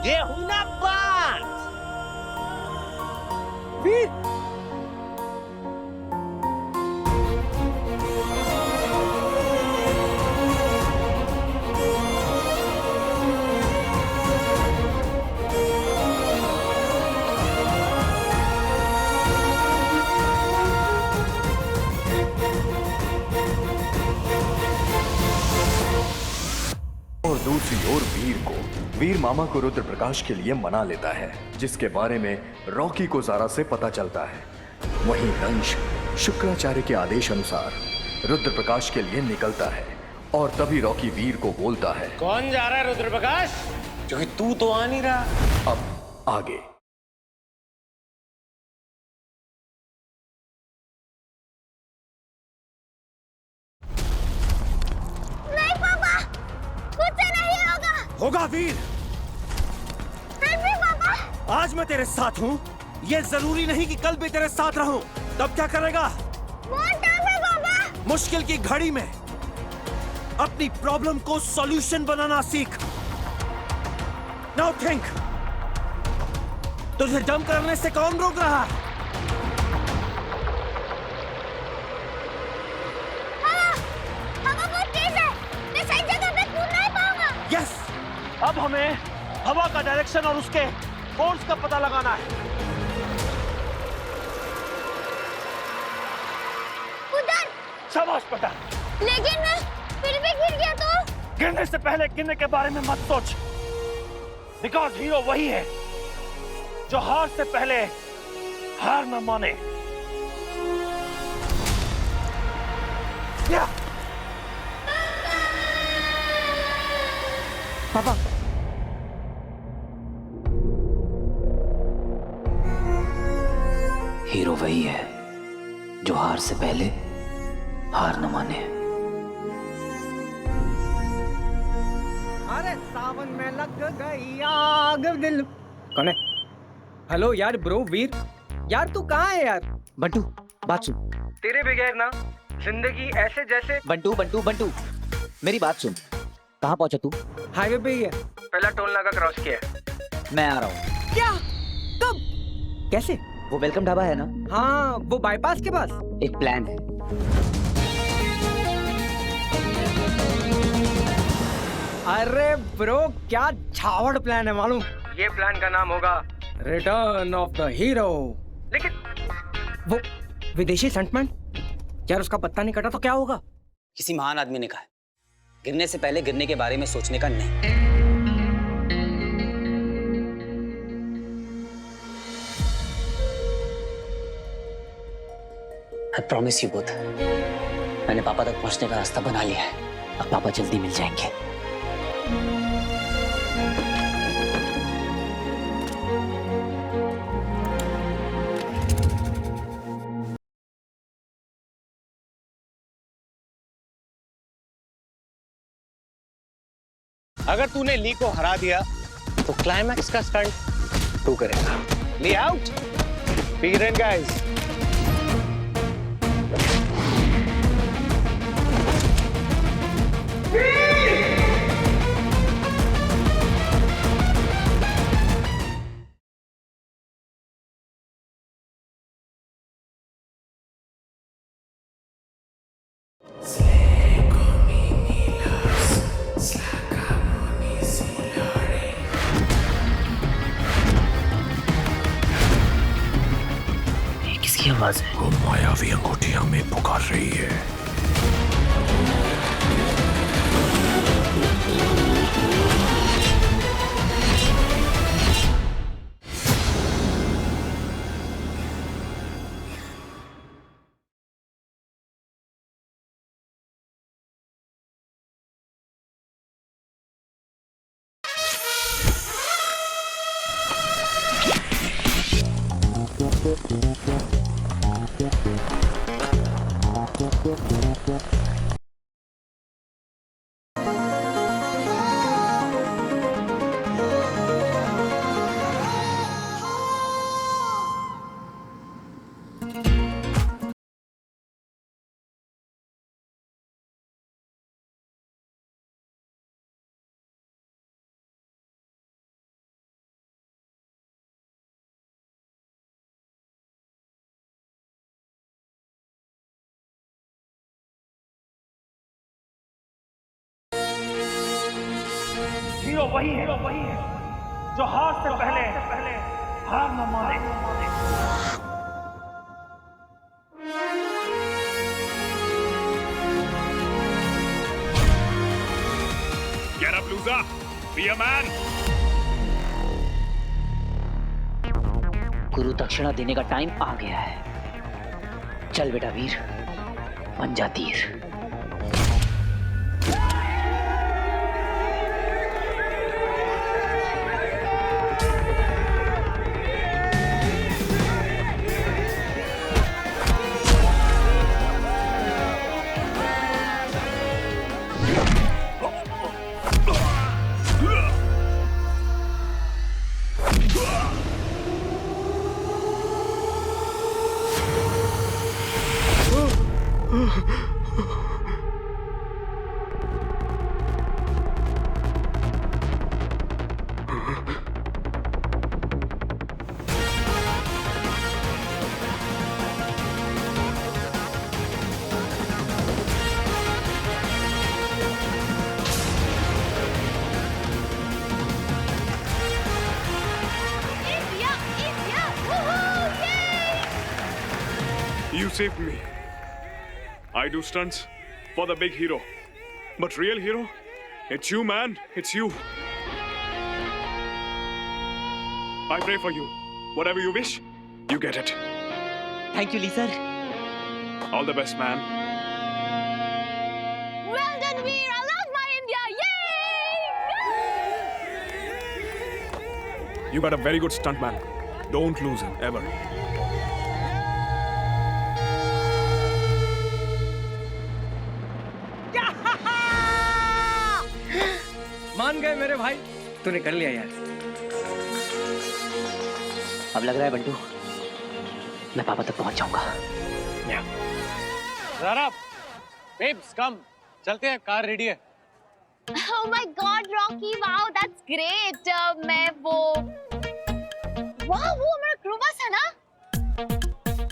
ये हूं ना बात। वीर! और दूसरी ओर वीर मामा को रुद्र प्रकाश के लिए मना लेता है, जिसके बारे में रॉकी को ज़ारा से पता चलता है। वहीं दंश शुक्राचार्य के आदेश अनुसार रुद्र प्रकाश के लिए निकलता है और तभी रॉकी वीर को बोलता है, कौन जा रहा है रुद्र प्रकाश? क्योंकि तू तो आ नहीं रहा। अब आगे। नहीं पापा, मुझसे नहीं होगा। होगा वीर, नहीं पापा। आज मैं तेरे साथ हूँ। ये जरूरी नहीं कि कल भी तेरे साथ रहूं। तब क्या करेगा? बहुत टफ है पापा। मुश्किल की घड़ी में अपनी प्रॉब्लम को सॉल्यूशन बनाना सीख। नाउ थिंक, तुझे जंप करने से कौन रोक रहा है? हवा बहुत तेज है, मैं सही जगह पे कूद नहीं पाऊंगा। यस, अब हमें हवा का डायरेक्शन और उसके फोर्स का पता लगाना है। उधर। शाबाश बेटा। लेकिन मैं फिर भी गिर गया तो? गिरने से पहले गिरने के बारे में मत सोच, बिकॉज हीरो वही है जो हार से पहले हार न माने। पापा, हीरो वही है जो हार से पहले हार न माने। अरे सावन में लग गई आग दिल। कौन है? हेलो यार ब्रो वीर, यार तू कहाँ है यार? बंटू बात सुन। तेरे बगैर ना जिंदगी ऐसे जैसे। बंटू बंटू बंटू मेरी बात सुन। कहाँ पहुंचा तू? हाईवे पे ही है, पहला टोल नाका क्रॉस किया है। मैं आ रहा हूँ। क्या? कब? कैसे? वो वेलकम ढाबा है ना? हाँ, वो बाईपास के पास। एक प्लान है। अरे ब्रो क्या छावड़ प्लान है मालूम? ये प्लान का नाम होगा रिटर्न ऑफ द हीरो। लेकिन वो विदेशी स्टंटमैन, यार उसका पत्ता नहीं कटा तो क्या होगा? किसी महान आदमी ने कहा है, गिरने से पहले गिरने के बारे में सोचने का नहीं। I promise you both. मैंने पापा तक पहुंचने का रास्ता बना लिया है। अब पापा जल्दी मिल जाएंगे। अगर तूने ली को हरा दिया तो क्लाइमैक्स का स्टंट तू करेगा। ली आउट, बिगिन गाइस। किसकी आवाज है? वो मायावी अंगूठी हमें पुकार रही है। हीरो वही है जो हार से पहले हार न माने। Get up, loser! Be a man! गुरु दक्षिणा देने का टाइम आ गया है। चल बेटा वीर, बन जा तीर। You saved me. I do stunts for the big hero. But real hero, it's you, man. It's you. I pray for you. Whatever you wish, you get it. Thank you, Lee sir. All the best, man. Well done, Veer. I love my India. Yay! You got a very good stuntman. Don't lose him, ever. मान गए मेरे भाई, तूने कर लिया यार। अब लग रहा है बंटू, मैं पापा तक पहुंच जाऊंगा। ज़रा, babes, come. चलते हैं, कार रेडी है। Oh my God, Rocky! Wow, that's great. मैं वो हमारा क्रू बस है ना?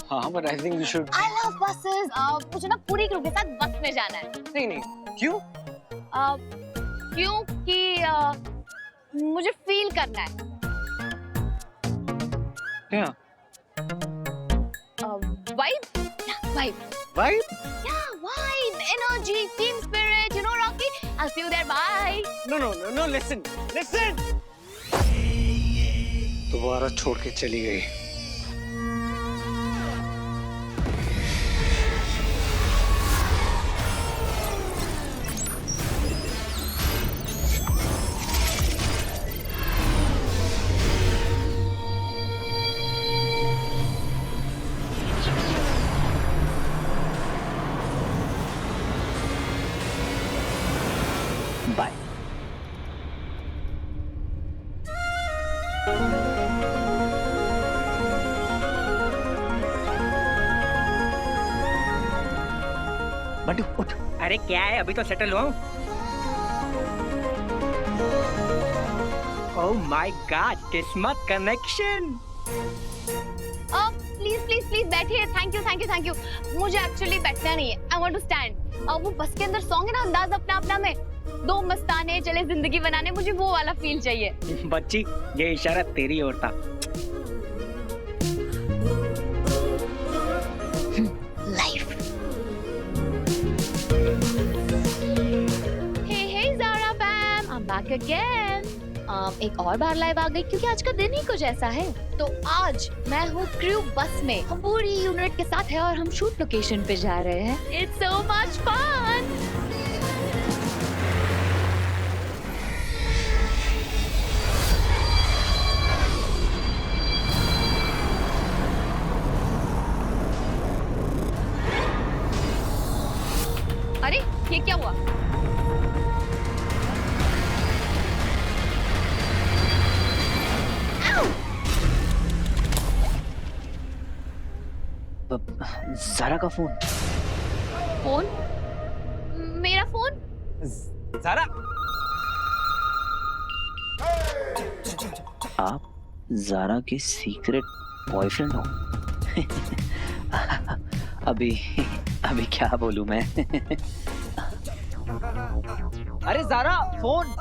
हाँ, but I think we should. I love buses. मुझे ना पूरी क्रू के साथ बस में जाना है। नहीं, क्यों? क्योंकि मुझे फील करना है। क्या? Vibe? Vibe. Vibe? Yeah, vibe, energy, team spirit. You know, Rocky. I'll see you there. Bye. No. Listen. दोबारा छोड़ के चली गई। बंटू उठ। अरे क्या है, अभी तो सेटल हुआ। ओह माय गॉड, किस्मत कनेक्शन। प्लीज प्लीज प्लीज बैठिए। Thank you thank you thank you. मुझे एक्चुअली बैठना नहीं है, आई वांट टू स्टैंड। वो बस के अंदर सॉन्ग है ना, अंदाज अपना अपना में, दो मस्ताने चले जिंदगी बनाने, मुझे वो वाला फील चाहिए। बच्ची, ये इशारा तेरी ओर था। Life. Hey Zara fam, I am back again. एक और बार लाइव आ गई क्योंकि आज का दिन ही कुछ ऐसा है। तो आज मैं हूँ क्रू बस में, हम पूरी यूनिट के साथ है और हम शूट लोकेशन पे जा रहे हैं। It's so much fun. अरे ये क्या हुआ? ज़ारा का फोन। फोन? मेरा फोन? ज़ारा, आप ज़ारा के सीक्रेट बॉयफ्रेंड हो? अभी क्या बोलूं मैं? अरे ज़ारा, फोन।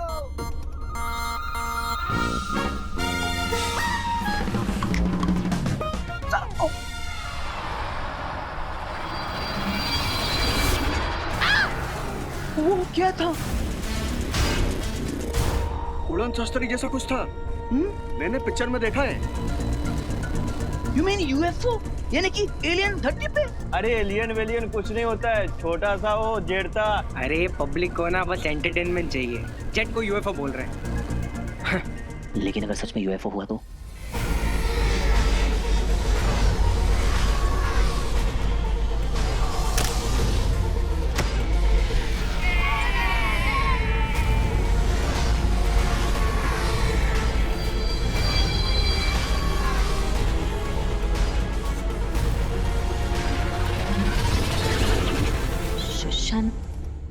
वो क्या था? उड़न शस्त्री जैसा कुछ था। मैंने पिक्चर में देखा है। You mean UFO? यानी कि एलियन धरती पे? अरे एलियन वेलियन कुछ नहीं होता है, छोटा सा वो जेट था। अरे पब्लिक को ना बस एंटरटेनमेंट चाहिए, जेट को यूएफओ बोल रहे हैं। लेकिन अगर सच में यूएफओ हुआ तो?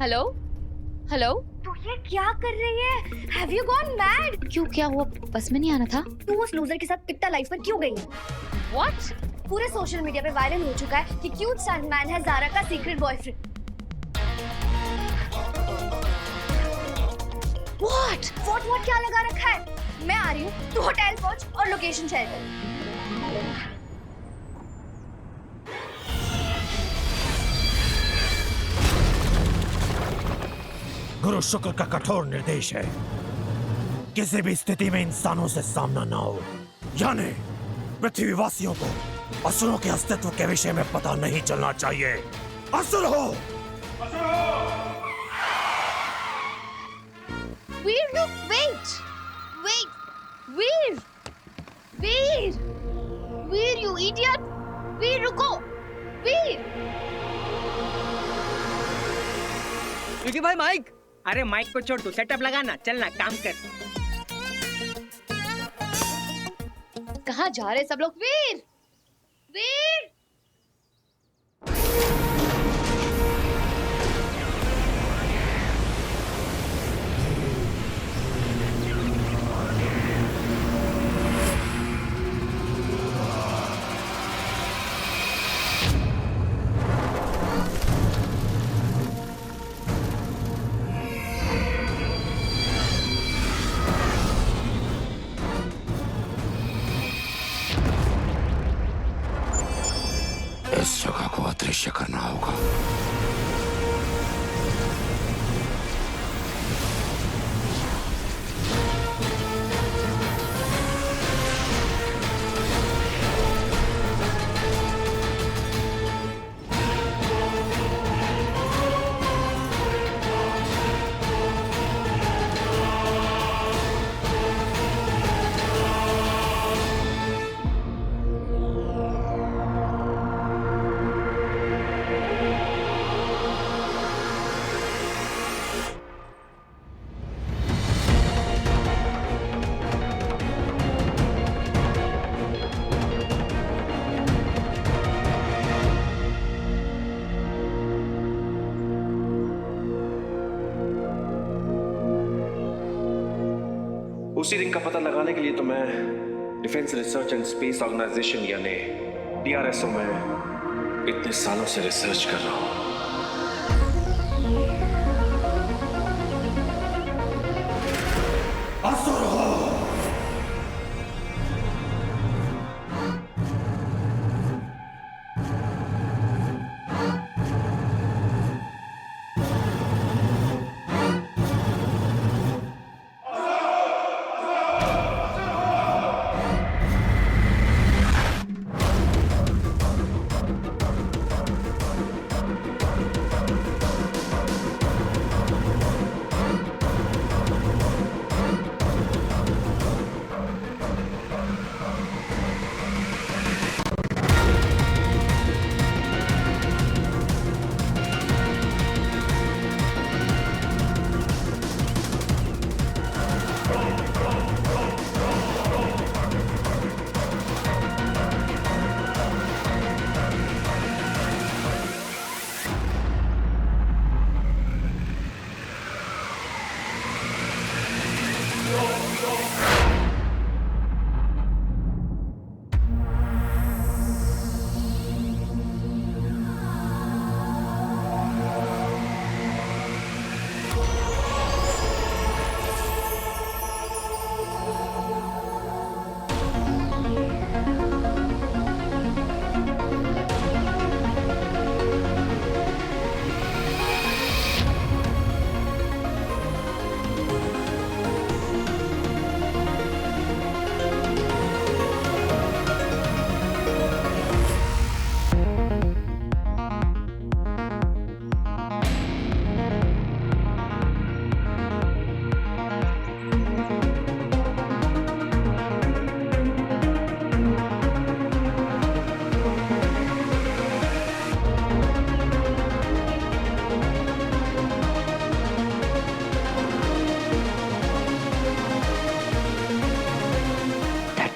Hello hello. तू ये क्या कर रही है? Have you gone mad? क्यों, क्या हुआ? बस में नहीं आना था? तू उस लूजर के साथ कितना लाइफ पर क्यों गई? What? पूरे सोशल मीडिया पे वायरल हो चुका है कि क्यूट स्टंटमैन है ज़ारा का सीक्रेट बॉयफ्रेंड। What क्या लगा रखा है? मैं आ रही हूँ, तू होटल पहुँच और लोकेशन शेयर कर। गुरु शुक्र का कठोर निर्देश है, किसी भी स्थिति में इंसानों से सामना ना हो, यानी पृथ्वीवासियों को असुरों के अस्तित्व के विषय में पता नहीं चलना चाहिए। असुर हो! वीर, look, wait, Veer, you idiot! वीर रुको, वीर! क्योंकि भाई माइक। अरे माइक को छोड़, तू सेटअप लगाना, चलना काम कर। कहाँ जा रहे सब लोग? वीर, वीर! इस जगह को अदृश्य करना होगा। उसी रिंग का पता लगाने के लिए तो मैं defence research and space organisation यानी DRSO में इतने सालों से रिसर्च कर रहा हूँ।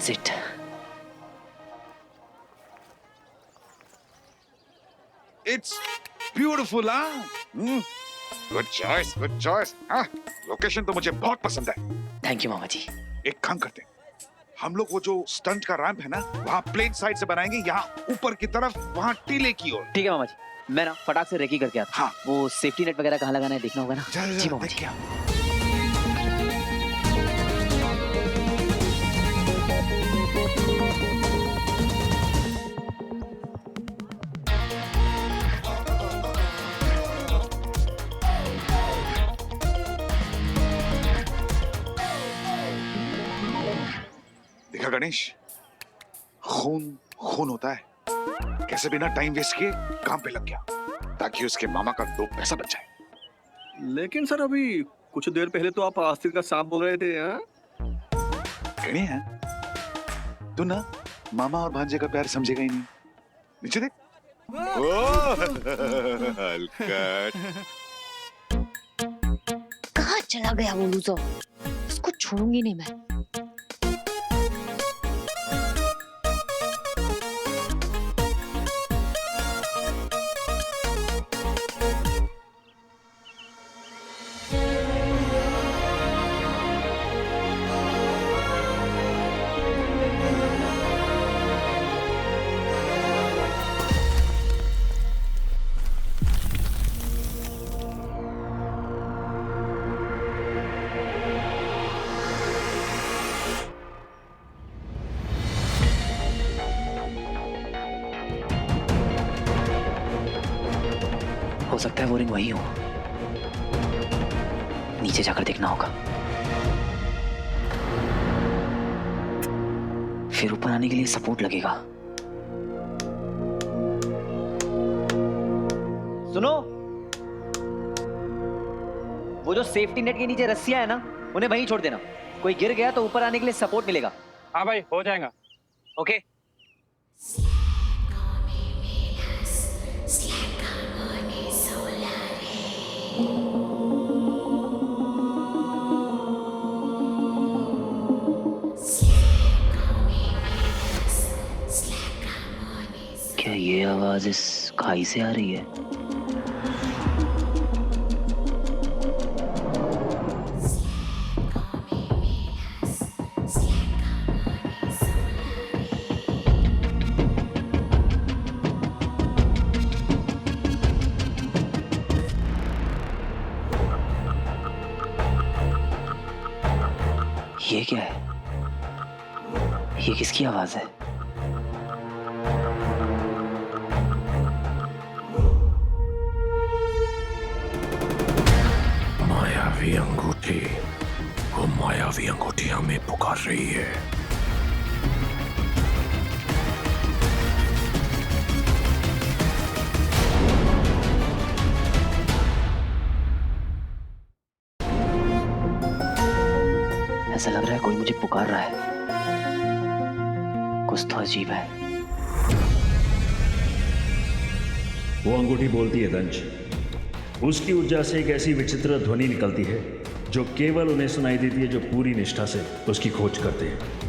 It. It's beautiful, huh? Good choice, good choice. हाँ, लोकेशन तो मुझे बहुत पसंद है। थैंक यू मामा जी। एक काम करते हैं, हम लोग वो जो स्टंट का रैंप है ना, वहाँ प्लेन साइड से बनाएंगे, यहाँ ऊपर की तरफ, वहाँ टीले की ओर। ठीक है मामा जी, मैं ना फटाक से रेकी करके आता। हाँ। वो सेफ्टी नेट वगैरह कहाँ लगाना है देखना होगा ना। जी मामा जी। देखा गणेश, खून खून होता है। कैसे बिना टाइम वेस्ट किए काम पे लग गया ताकि उसके मामा का 2 पैसा बच जाए। लेकिन सर अभी कुछ देर पहले तो आप आस्तीर का सांप बोल रहे थे। गणे हैं तू ना, मामा और भांजे का प्यार समझेगा ही नहीं। नीचे देख। कहाँ चला गया वो लूजर? इसको छोड़ूंगी नहीं मैं। हो सकता है वो रिंग वही हो। नीचे जाकर देखना होगा, फिर ऊपर आने के लिए सपोर्ट लगेगा। सुनो, वो जो सेफ्टी नेट के नीचे रस्सियां है ना, उन्हें वहीं छोड़ देना। कोई गिर गया तो ऊपर आने के लिए सपोर्ट मिलेगा। हाँ भाई, हो जाएगा। ओके। क्या ये आवाज इस खाई से आ रही है? क्या है? ये किसकी आवाज है? मायावी अंगूठी, वो मायावी अंगूठी हमें पुकार रही है। ऐसा लग रहा है कोई मुझे पुकार रहा है। कुछ तो अजीब है। वो अंगूठी बोलती है दंश। उसकी ऊर्जा से एक ऐसी विचित्र ध्वनि निकलती है जो केवल उन्हें सुनाई देती है जो पूरी निष्ठा से उसकी खोज करते हैं।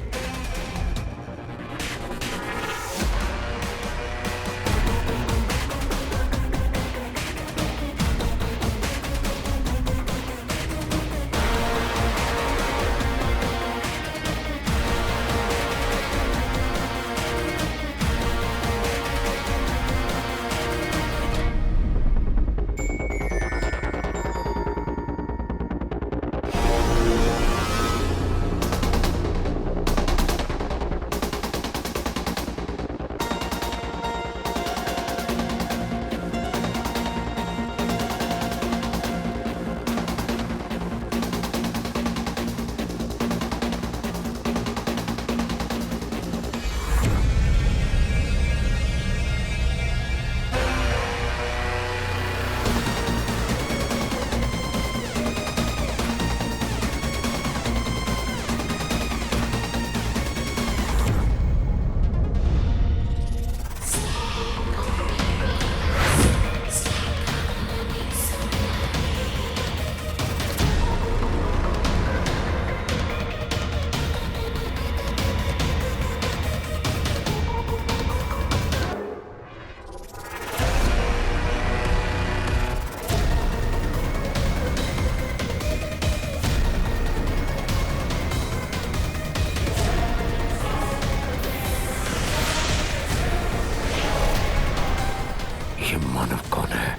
ये मानव कौन है?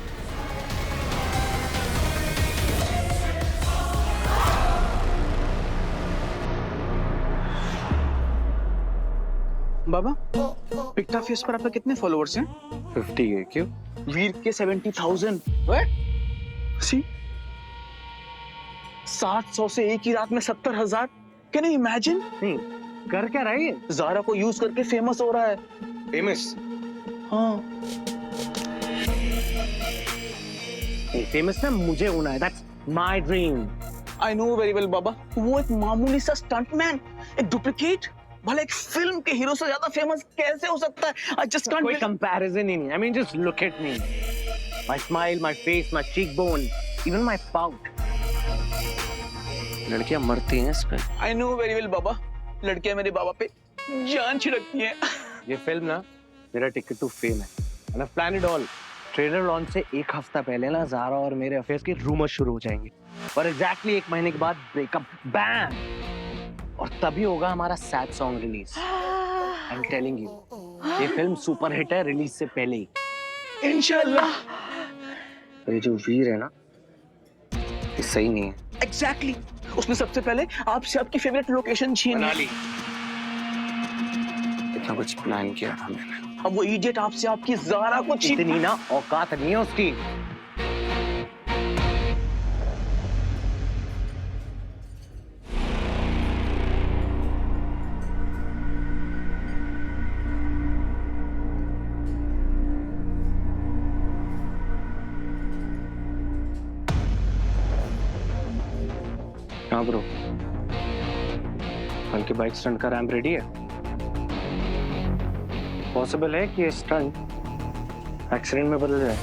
बाबा, पिक्टा फेस पर आपके कितने फॉलोअर्स हैं? 50 है। क्यों? वीर के 70,000। व्हाट? सी 700 से एक ही रात में 70,000। Can you imagine? नहीं, कर क्या रहा है ये? ज़ारा को यूज करके फेमस हो रहा है। फेमस? हाँ। फेमस ना मुझे होना है। That's my dream. I know very well बाबा। वो एक मामूली सा स्टंटमैन, एक डुप्लीकेट, भले एक फिल्म के हीरो से ज्यादा फेमस कैसे हो सकता है? I just can't. कोई कंपैरिजन ही नहीं। I mean, just look at me. My smile, my face, my cheekbone, even my pout. लड़कियां मरती हैं इस पे। I know very well बाबा। लड़कियां मेरे बाबा पे जान छिड़कती हैं। ये फिल्म ना मेरा टिकट टू फेम है। And I've planned it all. Trailer launch से एक हफ्ता पहले ना ज़ारा और मेरे अफेयर्स के रूमर शुरू हो जाएंगे और एग्जैक्टली एक महीने के बाद ब्रेकअप, बैम, और तभी होगा हमारा sad song release. I am telling you, ये फिल्म सुपर हिट है रिलीज से पहले ही। इंशाल्लाह। ये जो वीर है ना, ये सही नहीं है। एग्जैक्टली। उसने सबसे पहले आपसे आपकी फेवरेट लोकेशन छीनी। इतना कुछ प्लान किया था मैंने। अब वो इडियट आपसे आपकी ज़ारा को छीन। इतनी ना औकात नहीं है उसकी। हाँ ब्रो, कल के बाइक स्टंट का रैंप रेडी है। पॉसिबल है कि ये स्टंट एक्सीडेंट में बदल जाए।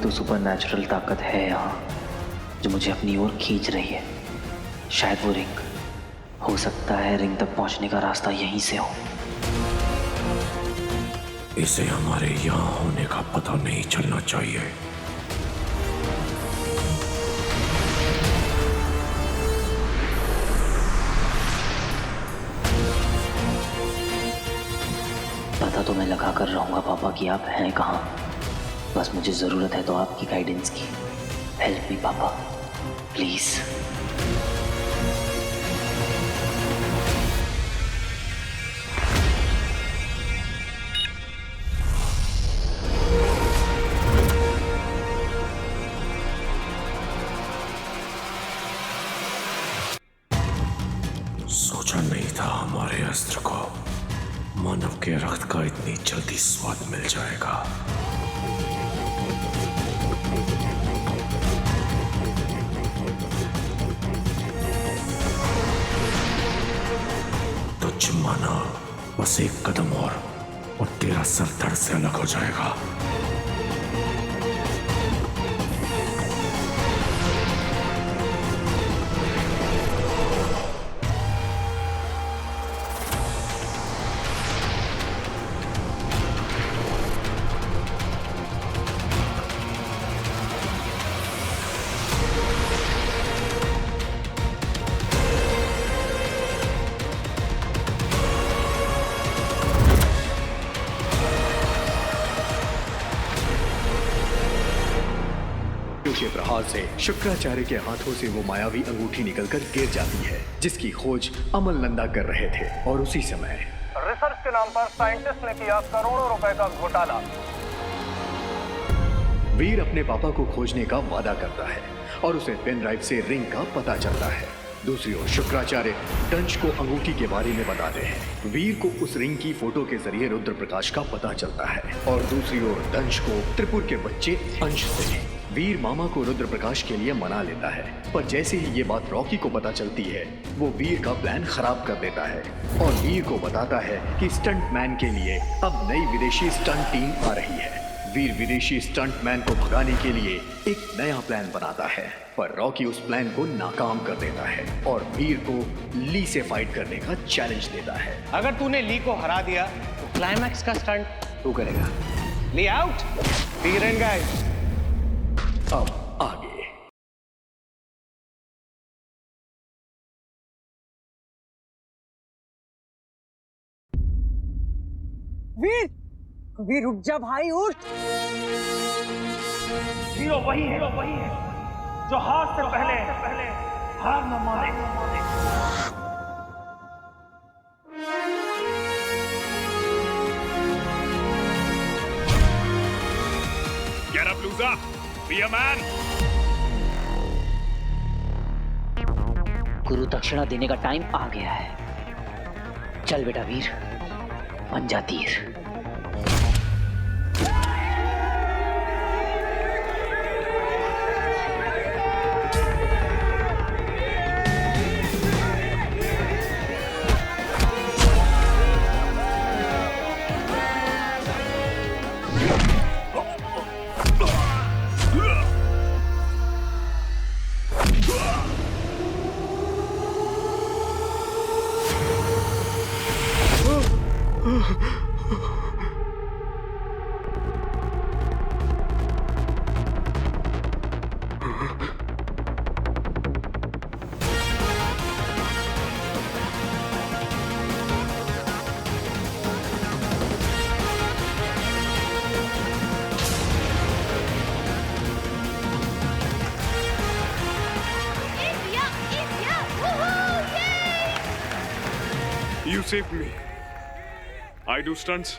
तो सुपरनैचुरल ताकत है यहाँ जो मुझे अपनी ओर खींच रही है। शायद वो रिंग, हो सकता है रिंग तक पहुंचने का रास्ता यहीं से हो। इसे हमारे यहाँ होने का पता नहीं चलना चाहिए। पता तो मैं लगा कर रहूंगा पापा कि आप हैं कहाँ। बस मुझे जरूरत है तो आपकी गाइडेंस की। हेल्प मी पापा, प्लीज। सोचा नहीं था हमारे अस्त्र को मानव के रक्त का इतनी जल्दी स्वाद मिल जाएगा। तुझ माना बस एक कदम और तेरा सर धड़ से अलग हो जाएगा। के प्रहार से शुक्राचार्य के हाथों से वो मायावी अंगूठी निकलकर गिर जाती है जिसकी खोज अमल नंदा कर रहे थे। और उसी समय रिसर्च के नाम पर साइंटिस्ट ने किया करोड़ों रुपए का घोटाला। वीर अपने पापा को खोजने का वादा करता है और उसे पेन ड्राइव से रिंग का पता चलता है। दूसरी ओर शुक्राचार्य दंश को अंगूठी के बारे में बताते हैं। वीर को उस रिंग की फोटो के जरिए रुद्र प्रकाश का पता चलता है और दूसरी ओर दंश को त्रिपुर के बच्चे अंश से। वीर मामा को रुद्र प्रकाश के लिए मना लेता है, पर जैसे ही ये बात रॉकी को पता चलती है वो वीर का प्लान खराब कर देता है और वीर को बताता है कि स्टंट मैन के लिए अब नई विदेशी स्टंट टीम आ रही है। वीर विदेशी स्टंट मैन को भगाने के लिए एक नया प्लान बनाता है, पर रॉकी उस प्लान को नाकाम कर देता है और वीर को ली से फाइट करने का चैलेंज देता है। अगर तूने ली को हरा दिया तो क्लाइमैक्स का स्टंट तू करेगा। ली आउट, वीर एंड गाइस। अब आगे। वीर, वीर रुक जा भाई, उठ। हीरो वही है जो हार से पहले हार न माने। Get up, loser! Be a man! गुरु दक्षिणा देने का टाइम आ गया है। चल बेटा वीर, बन जा तीर। You saved me. I do stunts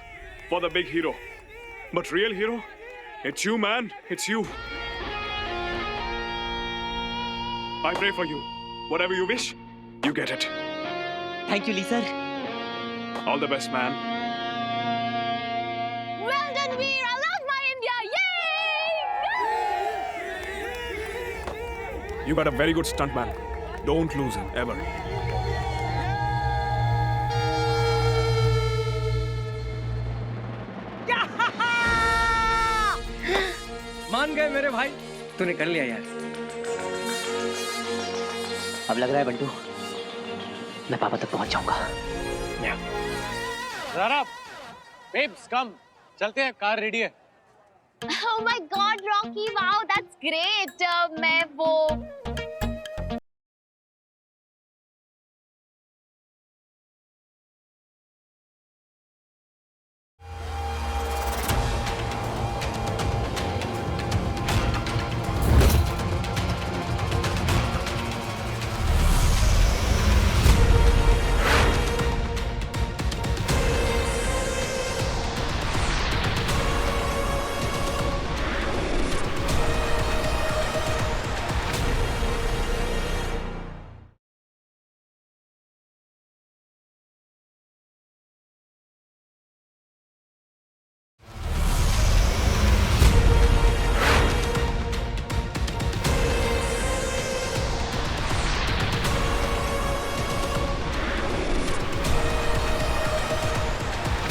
for the big hero. But real hero, it's you, man. It's you. I pray for you. Whatever you wish, you get it. Thank you, Lee sir. All the best, man. Well done, Veer. I love my India. Yay! You got a very good stuntman. Don't lose him, ever. मान बन गए मेरे भाई। तूने कर लिया यार। अब लग रहा है बंटू मैं पापा तक पहुंच जाऊंगा। ज़ारा, babes, come, चलते हैं, कार रेडी है। Oh my God, Rocky! Wow, that's great. मैं वो